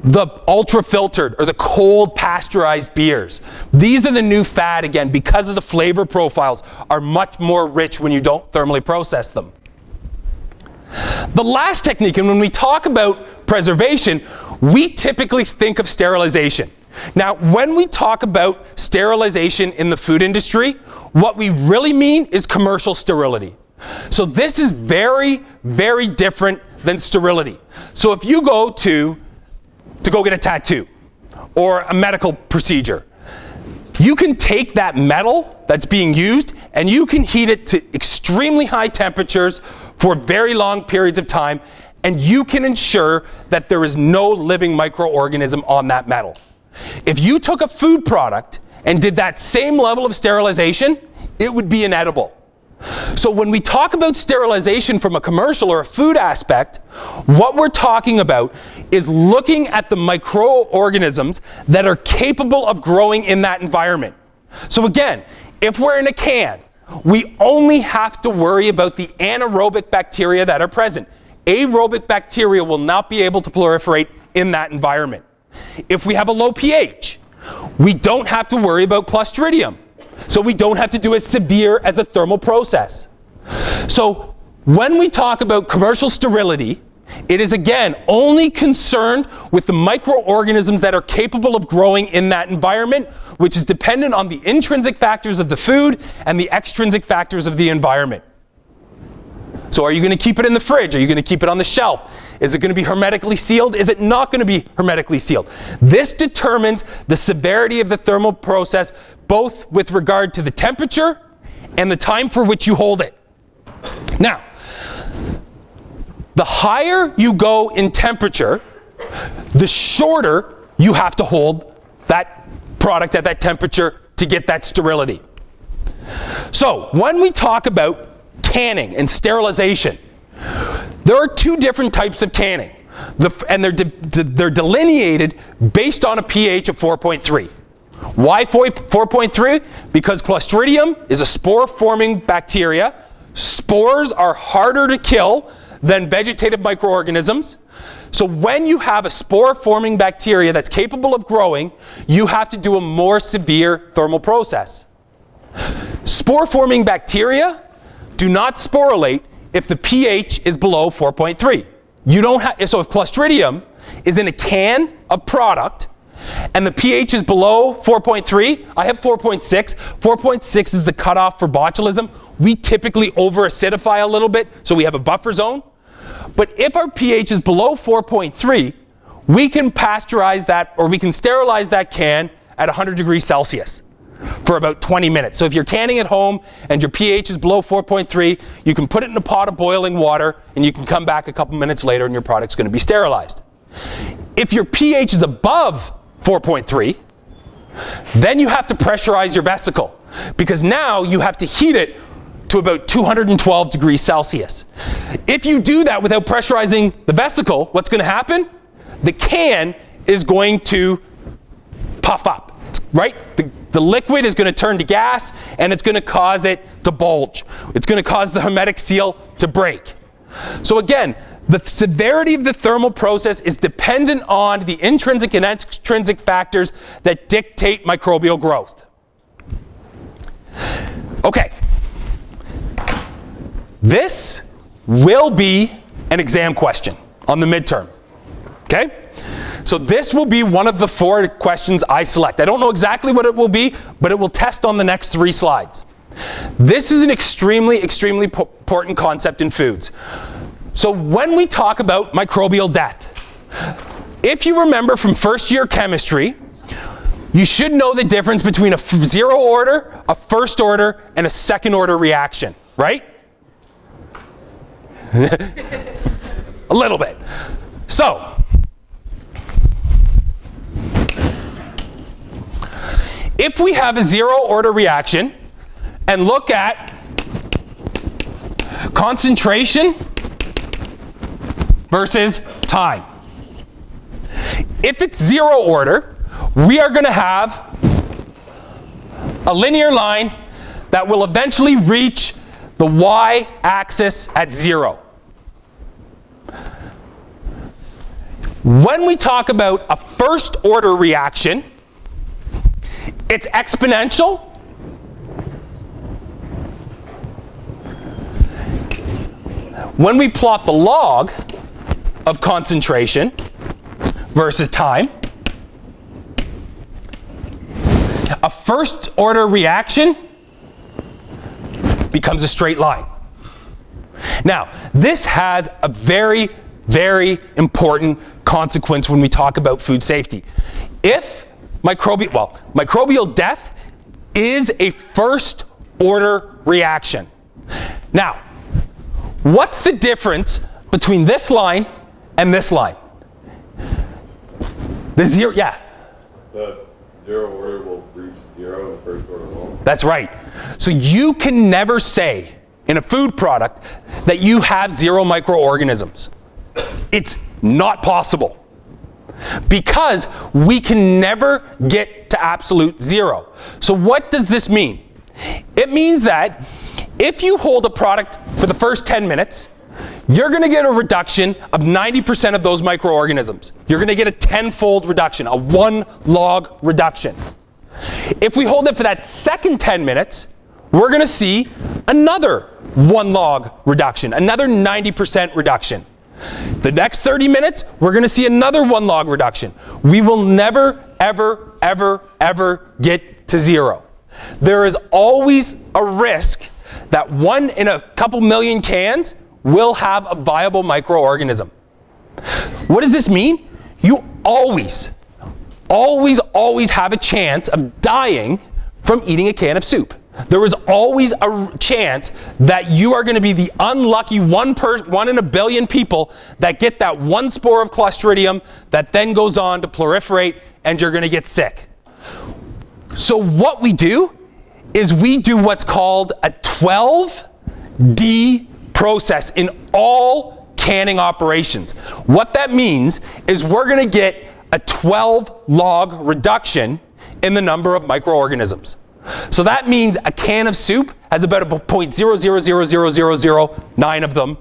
the ultra filtered or the cold pasteurized beers. These are the new fad again because of the flavor profiles are much more rich when you don't thermally process them. The last technique, and when we talk about preservation, we typically think of sterilization. Now, when we talk about sterilization in the food industry, what we really mean is commercial sterility. So this is very, very different than sterility. So if you go to go get a tattoo or a medical procedure, you can take that metal that's being used and you can heat it to extremely high temperatures for very long periods of time, and you can ensure that there is no living microorganism on that metal. If you took a food product and did that same level of sterilization, it would be inedible. So when we talk about sterilization from a commercial or a food aspect, what we're talking about is looking at the microorganisms that are capable of growing in that environment. So again, if we're in a can, we only have to worry about the anaerobic bacteria that are present. Aerobic bacteria will not be able to proliferate in that environment. If we have a low pH, we don't have to worry about Clostridium. So we don't have to do as severe as a thermal process. So when we talk about commercial sterility, it is again only concerned with the microorganisms that are capable of growing in that environment, which is dependent on the intrinsic factors of the food and the extrinsic factors of the environment. So are you going to keep it in the fridge? Are you going to keep it on the shelf? Is it going to be hermetically sealed? Is it not going to be hermetically sealed? This determines the severity of the thermal process, both with regard to the temperature and the time for which you hold it. Now, the higher you go in temperature, the shorter you have to hold that product at that temperature to get that sterility. So when we talk about canning and sterilization, there are two different types of canning, and they're delineated based on a pH of 4.3. Why 4.3? Because Clostridium is a spore-forming bacteria. Spores are harder to kill than vegetative microorganisms. So when you have a spore-forming bacteria that's capable of growing, you have to do a more severe thermal process. Spore-forming bacteria do not sporulate if the pH is below 4.3. You don't have, so if Clostridium is in a can of product and the pH is below 4.3, I have 4.6. 4.6 is the cutoff for botulism. We typically over-acidify a little bit, so we have a buffer zone. But if our pH is below 4.3, we can pasteurize that, or we can sterilize that can at 100 degrees Celsius for about 20 minutes. So if you're canning at home and your pH is below 4.3, you can put it in a pot of boiling water and you can come back a couple minutes later and your product's going to be sterilized. If your pH is above 4.3, then you have to pressurize your vesicle, because now you have to heat it to about 212 degrees Celsius. If you do that without pressurizing the vesicle, what's going to happen? The can is going to puff up, right? The liquid is going to turn to gas and it's going to cause it to bulge. It's going to cause the hermetic seal to break. So again, the severity of the thermal process is dependent on the intrinsic and extrinsic factors that dictate microbial growth. Okay. This will be an exam question on the midterm, okay? So this will be one of the 4 questions I select. I don't know exactly what it will be, but it will test on the next 3 slides. This is an extremely, extremely important concept in foods. So when we talk about microbial death, if you remember from first year chemistry, you should know the difference between a 0 order, a first order, and a second order reaction, right? A little bit. So, if we have a 0 order reaction and look at concentration versus time. If it's 0 order, we are going to have a linear line that will eventually reach the y-axis at 0. When we talk about a first order reaction, it's exponential. When we plot the log of concentration versus time, a first order reaction becomes a straight line. Now, this has a very, very important consequence when we talk about food safety. If microbial death is a first order reaction. Now, what's the difference between this line and this line? The 0, yeah. The 0 order will reach 0 in the first order alone. That's right. So you can never say in a food product that you have 0 microorganisms. It's not possible, because we can never get to absolute 0. So what does this mean? It means that if you hold a product for the first 10 minutes, you're going to get a reduction of 90% of those microorganisms. You're going to get a 10-fold reduction, a 1 log reduction. If we hold it for that second 10 minutes, we're going to see another 1 log reduction, another 90% reduction. The next 30 minutes, we're going to see another 1 log reduction. We will never, ever, ever, ever get to 0. There is always a risk that 1 in a couple million cans will have a viable microorganism. What does this mean? You always have a chance of dying from eating a can of soup. There is always a chance that you are going to be the unlucky 1 in a billion people that get that 1 spore of Clostridium that then goes on to proliferate and you're going to get sick. So what we do is we do what's called a 12D process in all canning operations. What that means is we're going to get a 12 log reduction in the number of microorganisms. So that means a can of soup has about a 0.000009 of them.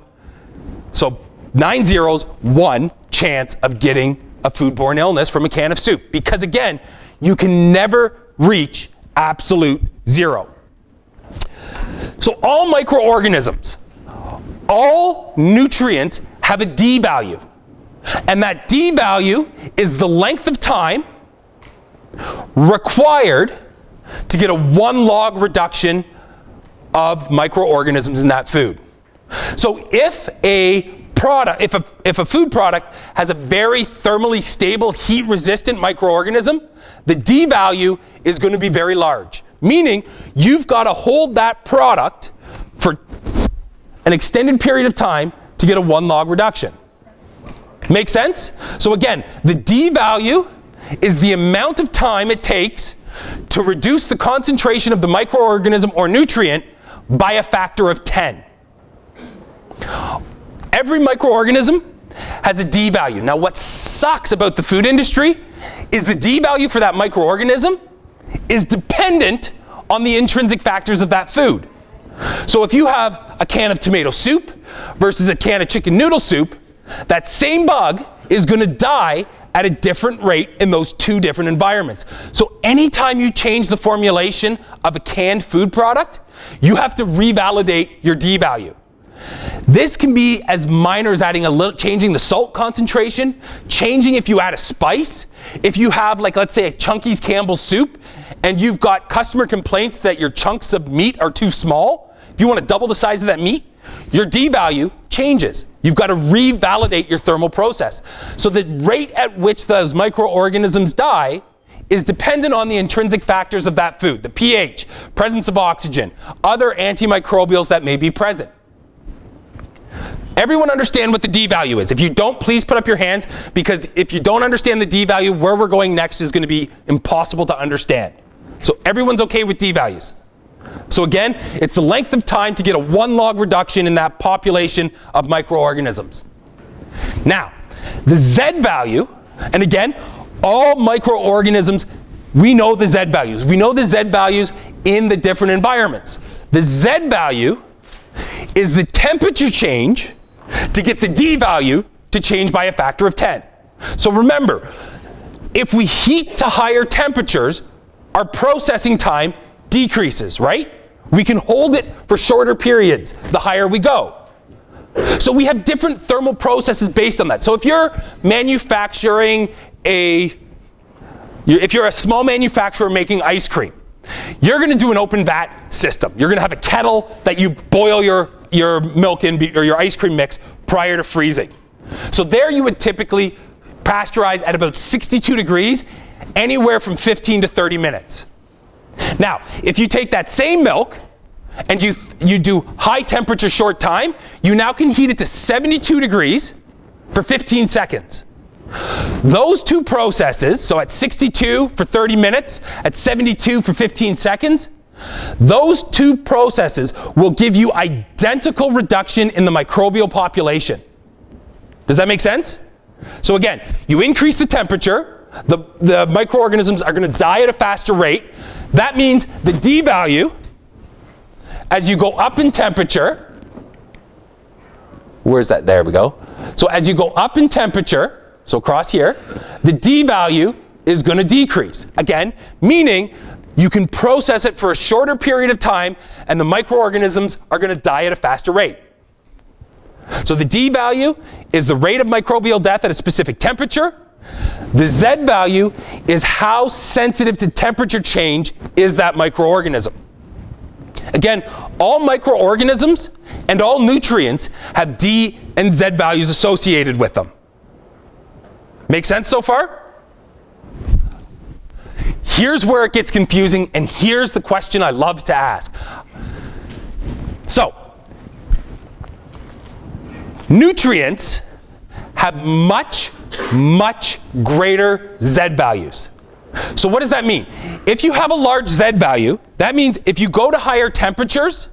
So 9 zeros, 1 chance of getting a foodborne illness from a can of soup. Because again, you can never reach absolute 0. So all microorganisms, all nutrients have a D value. And that D value is the length of time required to get a 1 log reduction of microorganisms in that food. So if a food product has a very thermally stable, heat-resistant microorganism, the D value is going to be very large. Meaning, you've got to hold that product for an extended period of time to get a 1 log reduction. Make sense? So again, the D value is the amount of time it takes to reduce the concentration of the microorganism or nutrient by a factor of 10. Every microorganism has a D value. Now what sucks about the food industry is the D value for that microorganism is dependent on the intrinsic factors of that food. So if you have a can of tomato soup versus a can of chicken noodle soup, that same bug is going to die at a different rate in those 2 different environments. So anytime you change the formulation of a canned food product, you have to revalidate your D value. This can be as minor as adding changing the salt concentration, changing if you add a spice. If you have, like, let's say a Chunky's Campbell's soup, and you've got customer complaints that your chunks of meat are too small, if you want to double the size of that meat, your D value changes. You've got to revalidate your thermal process. So the rate at which those microorganisms die is dependent on the intrinsic factors of that food, the pH, presence of oxygen, other antimicrobials that may be present. Everyone understand what the D value is? If you don't, please put up your hands, because if you don't understand the D value, where we're going next is going to be impossible to understand. So everyone's okay with D values? So again, it's the length of time to get a 1 log reduction in that population of microorganisms. Now, the Z value, and again, all microorganisms, we know the Z values. We know the Z values in the different environments. The Z value is the temperature change to get the D value to change by a factor of 10. So remember, if we heat to higher temperatures, our processing time decreases, right? We can hold it for shorter periods the higher we go. So we have different thermal processes based on that. So if you're manufacturing if you're a small manufacturer making ice cream, you're going to do an open vat system. You're going to have a kettle that you boil your milk in, or your ice cream mix, prior to freezing. So there you would typically pasteurize at about 62 degrees, anywhere from 15 to 30 minutes. Now, if you take that same milk and you do high temperature short time, you now can heat it to 72 degrees for 15 seconds. Those 2 processes, so at 62 for 30 minutes, at 72 for 15 seconds, those 2 processes will give you identical reduction in the microbial population. Does that make sense? So again, you increase the temperature, the microorganisms are going to die at a faster rate. That means the D value as you go up in temperature, where's that? There we go. So as you go up in temperature, so across here, the D value is going to decrease. Again, meaning you can process it for a shorter period of time and the microorganisms are going to die at a faster rate. So the D value is the rate of microbial death at a specific temperature. The Z value is how sensitive to temperature change is that microorganism. Again, all microorganisms and all nutrients have D and Z values associated with them. Make sense so far? Here's where it gets confusing, and here's the question I love to ask. So, nutrients have much, much greater Z values. So what does that mean? If you have a large Z value, that means if you go to higher temperatures,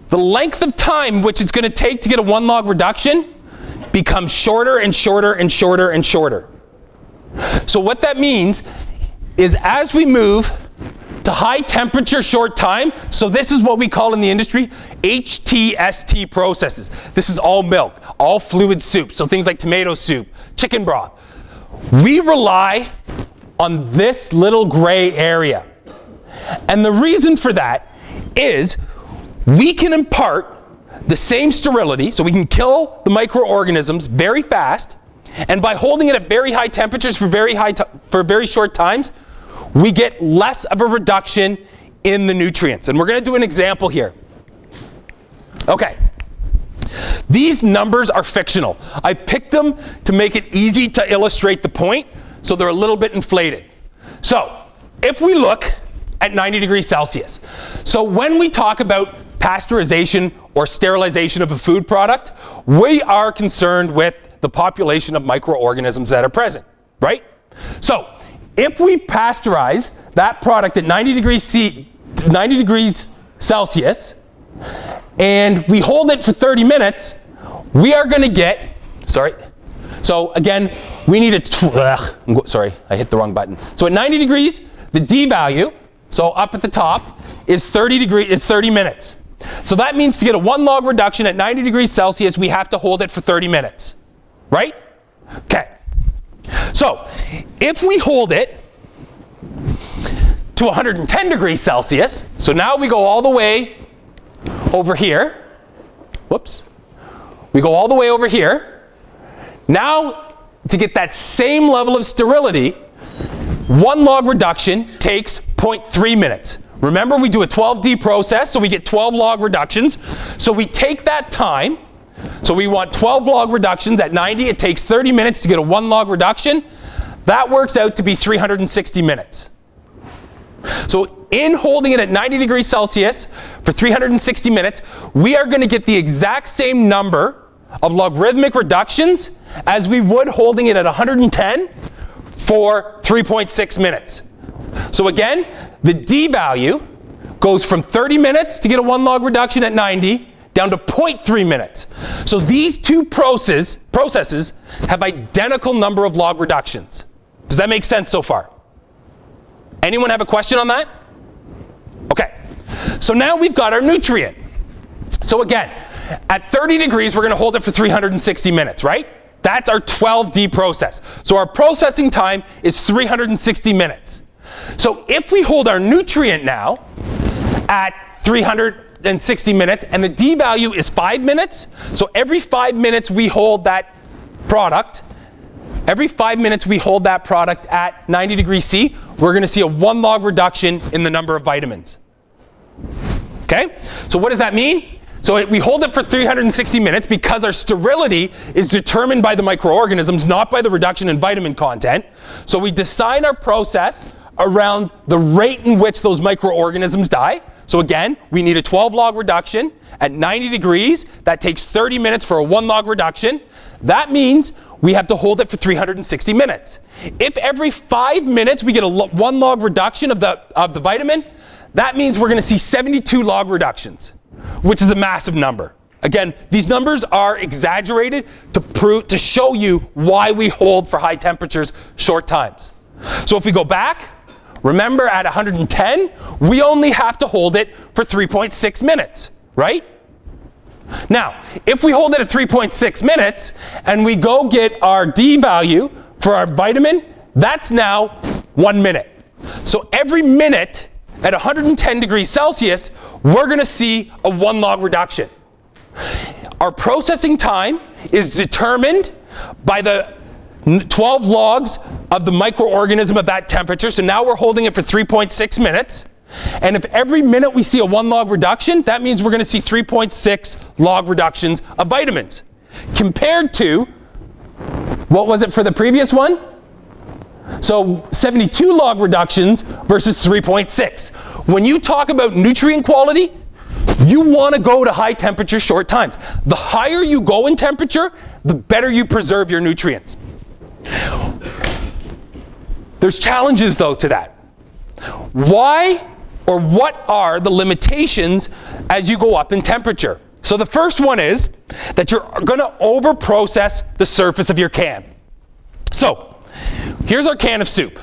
the length of time which it's going to take to get a 1 log reduction becomes shorter and shorter and shorter and shorter. So what that means is as we move to high temperature short time, so this is what we call in the industry HTST processes. This is all milk, all fluid soup, so things like tomato soup, chicken broth. We rely on this little gray area. And the reason for that is we can impart the same sterility, so we can kill the microorganisms very fast, and by holding it at very high temperatures for very short times, we get less of a reduction in the nutrients. And we're going to do an example here. Okay. These numbers are fictional. I picked them to make it easy to illustrate the point, so they're a little bit inflated. So, if we look at 90 degrees Celsius, so when we talk about pasteurization or sterilization of a food product, we are concerned with the population of microorganisms that are present, right? So, if we pasteurize that product at 90 degrees Celsius, and we hold it for 30 minutes, we are going to get, so again, we need sorry, I hit the wrong button. So at 90 degrees, the D value, so up at the top, is 30 minutes. So that means to get a 1 log reduction at 90 degrees Celsius, we have to hold it for 30 minutes, right? Okay. So if we hold it to 110 degrees Celsius, so now we go all the way over here. Whoops. We go all the way over here. Now, to get that same level of sterility, 1 log reduction takes 0.3 minutes. Remember, we do a 12D process, so we get 12 log reductions. So we take that time. So we want 12 log reductions at 90. It takes 30 minutes to get a 1 log reduction. That works out to be 360 minutes. So in holding it at 90 degrees Celsius for 360 minutes, we are going to get the exact same number of logarithmic reductions as we would holding it at 110 for 3.6 minutes. So again, the D value goes from 30 minutes to get a 1 log reduction at 90 down to 0.3 minutes. So these two processes have identical number of log reductions. Does that make sense so far? Anyone have a question on that? Okay, so now we've got our nutrient. So again, at 30 degrees, we're going to hold it for 360 minutes, right? That's our 12D process. So our processing time is 360 minutes. So if we hold our nutrient now at 360 minutes, and the D value is 5 minutes, so every 5 minutes we hold that product, at 90 degrees C, we're going to see a 1 log reduction in the number of vitamins. Okay? So what does that mean? So we hold it for 360 minutes because our sterility is determined by the microorganisms, not by the reduction in vitamin content. So we design our process around the rate in which those microorganisms die. So again, we need a 12 log reduction at 90 degrees. That takes 30 minutes for a 1 log reduction. That means we have to hold it for 360 minutes. If every 5 minutes we get a 1 log reduction of the vitamin, that means we're going to see 72 log reductions, which is a massive number. Again, these numbers are exaggerated to show you why we hold for high temperatures short times. So if we go back, Remember, at 110, we only have to hold it for 3.6 minutes, right? Now, if we hold it at 3.6 minutes and we go get our D value for our vitamin, that's now 1 minute. So every minute at 110 degrees Celsius, we're going to see a 1 log reduction. Our processing time is determined by the 12 logs of the microorganism of that temperature. So now we're holding it for 3.6 minutes. And if every minute we see a 1 log reduction, that means we're going to see 3.6 log reductions of vitamins. Compared to, what was it for the previous one? So 72 log reductions versus 3.6. When you talk about nutrient quality, you want to go to high temperature short times. The higher you go in temperature, the better you preserve your nutrients. There's challenges though to that. Why or what are the limitations as you go up in temperature? So the first one is that you're going to over-process the surface of your can. So here's our can of soup.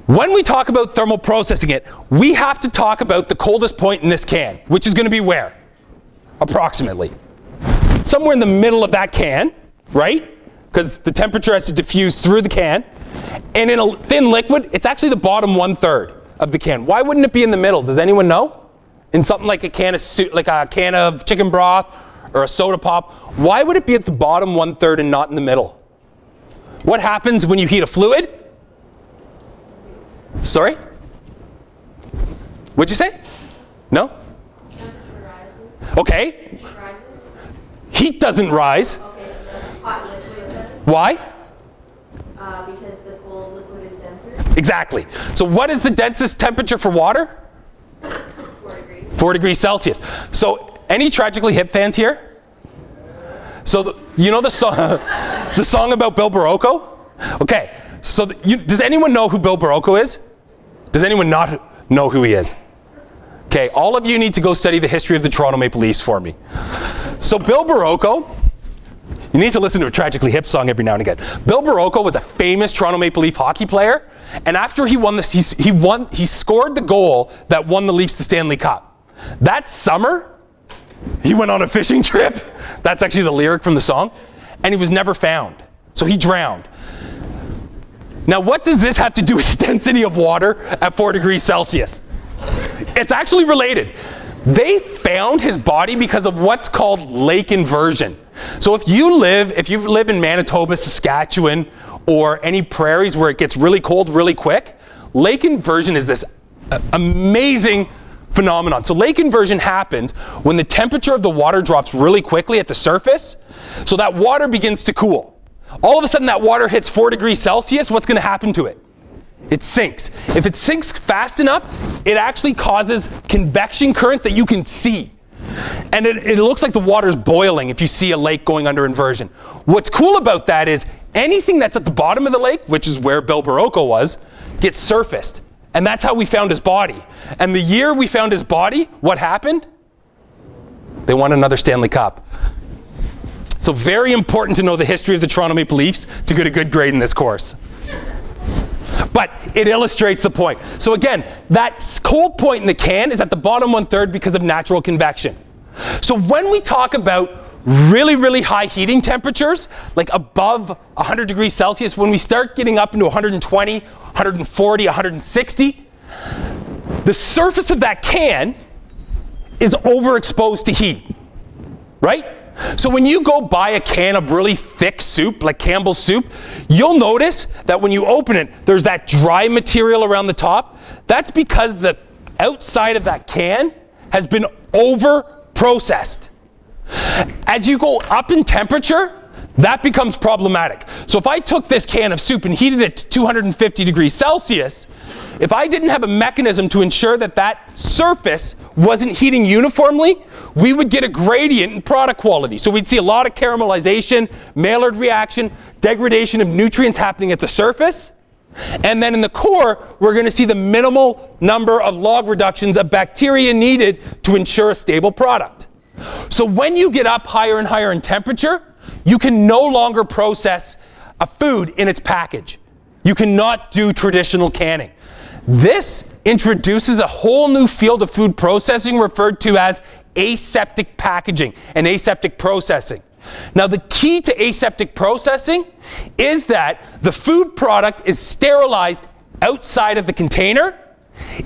When we talk about thermal processing it, we have to talk about the coldest point in this can, which is going to be where? Approximately. Somewhere in the middle of that can, right? Because the temperature has to diffuse through the can. And in a thin liquid, it's actually the bottom 1/3 of the can. Why wouldn't it be in the middle? Does anyone know? In something like a can of soup, like a can of chicken broth or a soda pop, why would it be at the bottom 1/3 and not in the middle? What happens when you heat a fluid? Sorry? What'd you say? No? Temperature rises. Okay. Heat rises. Heat doesn't rise. Okay, so the hot liquid does. Why? Because the cold liquid is denser. Exactly. So what is the densest temperature for water? 4 degrees. 4 degrees Celsius. So any Tragically Hip fans here? So you know the song about Bill Barocco? Okay. So does anyone know who Bill Barocco is? Does anyone not know who he is? Okay, all of you need to go study the history of the Toronto Maple Leafs for me. So Bill Barocco, you need to listen to a Tragically Hip song every now and again. Bill Barocco was a famous Toronto Maple Leaf hockey player, and after he won this, he scored the goal that won the Leafs the Stanley Cup. That summer, he went on a fishing trip. That's actually the lyric from the song, and he was never found. So he drowned. Now, what does this have to do with the density of water at 4 degrees Celsius? It's actually related. They found his body because of what's called lake inversion. So if you live in Manitoba, Saskatchewan, or any prairies where it gets really cold really quick, lake inversion is this amazing phenomenon. So lake inversion happens when the temperature of the water drops really quickly at the surface, so that water begins to cool. All of a sudden that water hits 4 degrees Celsius, what's going to happen to it? It sinks. If it sinks fast enough, it actually causes convection currents that you can see. And it looks like the water's boiling if you see a lake going under inversion. What's cool about that is anything that's at the bottom of the lake, which is where Bill Barocco was, gets surfaced. And that's how we found his body. And the year we found his body, what happened? They won another Stanley Cup. So very important to know the history of the Toronto Maple Leafs to get a good grade in this course. But it illustrates the point. So again, that cold point in the can is at the bottom 1/3 because of natural convection. So when we talk about really, really high heating temperatures, like above 100 degrees Celsius, when we start getting up into 120, 140, 160, the surface of that can is overexposed to heat, right? So when you go buy a can of really thick soup, like Campbell's soup, you'll notice that when you open it, there's that dry material around the top. That's because the outside of that can has been over-processed. As you go up in temperature, that becomes problematic. So if I took this can of soup and heated it to 250 degrees Celsius, if I didn't have a mechanism to ensure that that surface wasn't heating uniformly, we would get a gradient in product quality. So we'd see a lot of caramelization, Maillard reaction, degradation of nutrients happening at the surface. And then in the core, we're going to see the minimal number of log reductions of bacteria needed to ensure a stable product. So when you get up higher and higher in temperature, you can no longer process a food in its package. You cannot do traditional canning. This introduces a whole new field of food processing referred to as aseptic packaging and aseptic processing. Now, the key to aseptic processing is that the food product is sterilized outside of the container.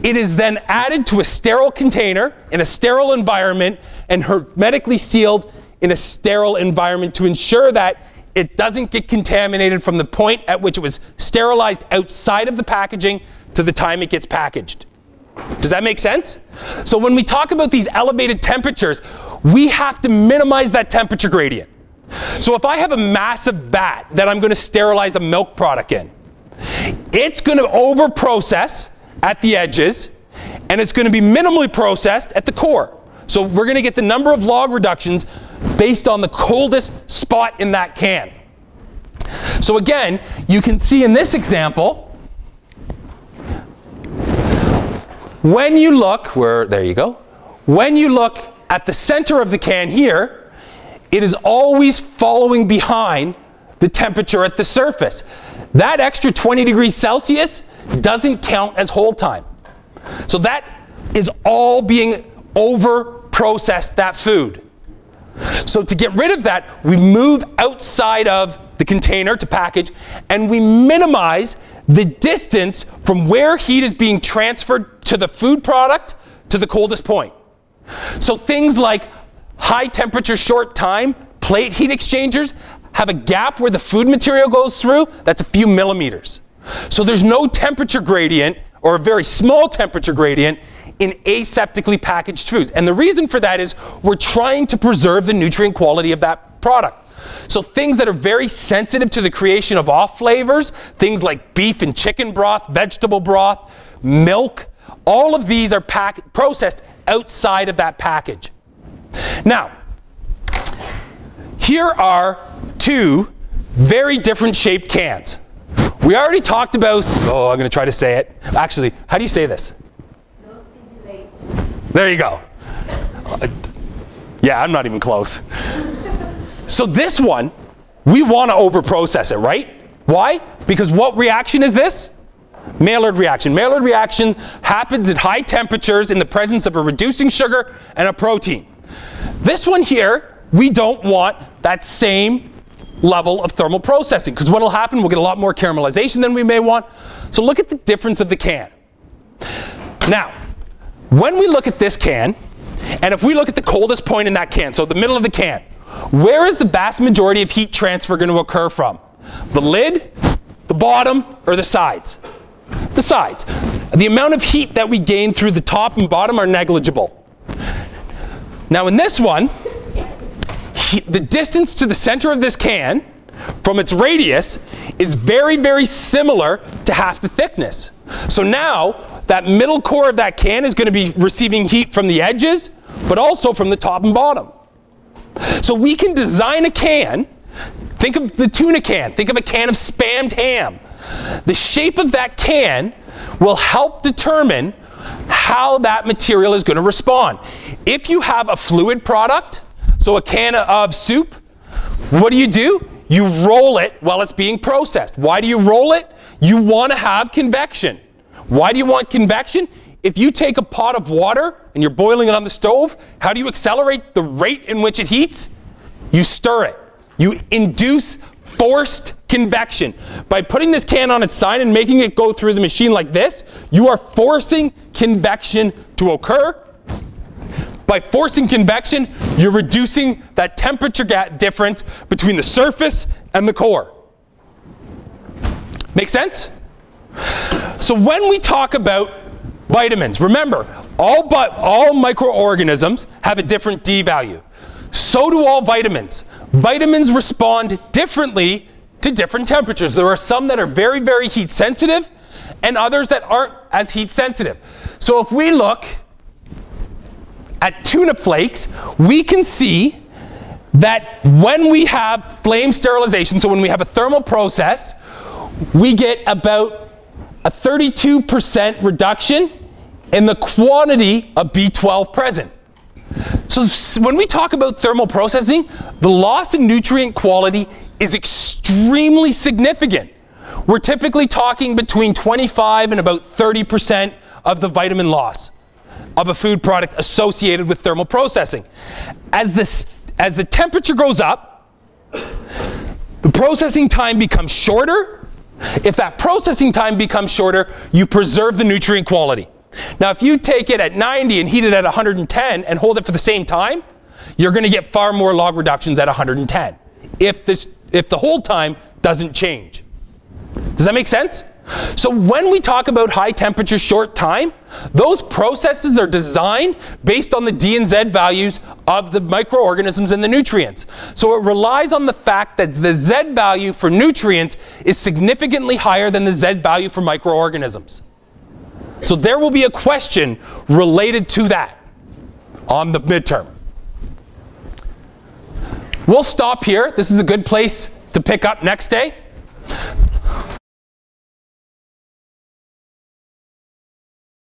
It is then added to a sterile container in a sterile environment and hermetically sealed in a sterile environment to ensure that it doesn't get contaminated from the point at which it was sterilized outside of the packaging to the time it gets packaged. Does that make sense? So when we talk about these elevated temperatures, we have to minimize that temperature gradient. So if I have a massive vat that I'm going to sterilize a milk product in, it's going to over-process at the edges, and it's going to be minimally processed at the core. So we're going to get the number of log reductions based on the coldest spot in that can. So again, you can see in this example, when you look, there you go. When you look at the center of the can here, it is always following behind the temperature at the surface. That extra 20 degrees Celsius doesn't count as hold time. So that is all being over-processed, that food. So to get rid of that, we move outside of the container to package, and we minimize the distance from where heat is being transferred to the food product to the coldest point. So things like high temperature short time plate heat exchangers have a gap where the food material goes through that's a few millimeters. So there's no temperature gradient or a very small temperature gradient in aseptically packaged foods. And the reason for that is we're trying to preserve the nutrient quality of that product. So things that are very sensitive to the creation of off flavors, things like beef and chicken broth, vegetable broth, milk, all of these are processed outside of that package. Now, here are two very different shaped cans. We already talked about, oh, I'm going to try to say it. Actually, how do you say this? No scintillate. There you go. Yeah, I'm not even close. So this one, we want to over-process it, right? Why? Because what reaction is this? Maillard reaction. Maillard reaction happens at high temperatures in the presence of a reducing sugar and a protein. This one here, we don't want that same level of thermal processing, because what will happen, we'll get a lot more caramelization than we may want. So look at the difference of the can. Now, when we look at this can, and if we look at the coldest point in that can, so the middle of the can, where is the vast majority of heat transfer going to occur from? The lid, the bottom, or the sides? The sides. The amount of heat that we gain through the top and bottom are negligible. Now in this one, the distance to the center of this can from its radius is very, very similar to half the thickness. So now that middle core of that can is going to be receiving heat from the edges, but also from the top and bottom. So we can design a can, think of the tuna can, think of a can of spammed ham. The shape of that can will help determine how that material is going to respond. If you have a fluid product, so a can of soup, what do? You roll it while it's being processed. Why do you roll it? You want to have convection. Why do you want convection? If you take a pot of water and you're boiling it on the stove, how do you accelerate the rate in which it heats? You stir it. You induce forced convection. By putting this can on its side and making it go through the machine like this, you are forcing convection to occur. By forcing convection, you're reducing that temperature difference between the surface and the core. Make sense? So when we talk about vitamins, remember, all microorganisms have a different D value. So do all vitamins. Vitamins respond differently to different temperatures. There are some that are very, very heat sensitive and others that aren't as heat sensitive. So if we look at tuna flakes, we can see that when we have flame sterilization, so when we have a thermal process, we get about a 32% reduction in the quantity of B12 present. So when we talk about thermal processing, the loss in nutrient quality is extremely significant. we're typically talking between 25 and about 30% of the vitamin loss of a food product associated with thermal processing. As the temperature goes up, the processing time becomes shorter. If that processing time becomes shorter, you preserve the nutrient quality. Now, if you take it at 90 and heat it at 110 and hold it for the same time, you're going to get far more log reductions at 110 if the hold time doesn't change. Does that make sense? So when we talk about high temperature, short time, those processes are designed based on the D and Z values of the microorganisms and the nutrients. So it relies on the fact that the Z value for nutrients is significantly higher than the Z value for microorganisms. So there will be a question related to that on the midterm. We'll stop here. This is a good place to pick up next day.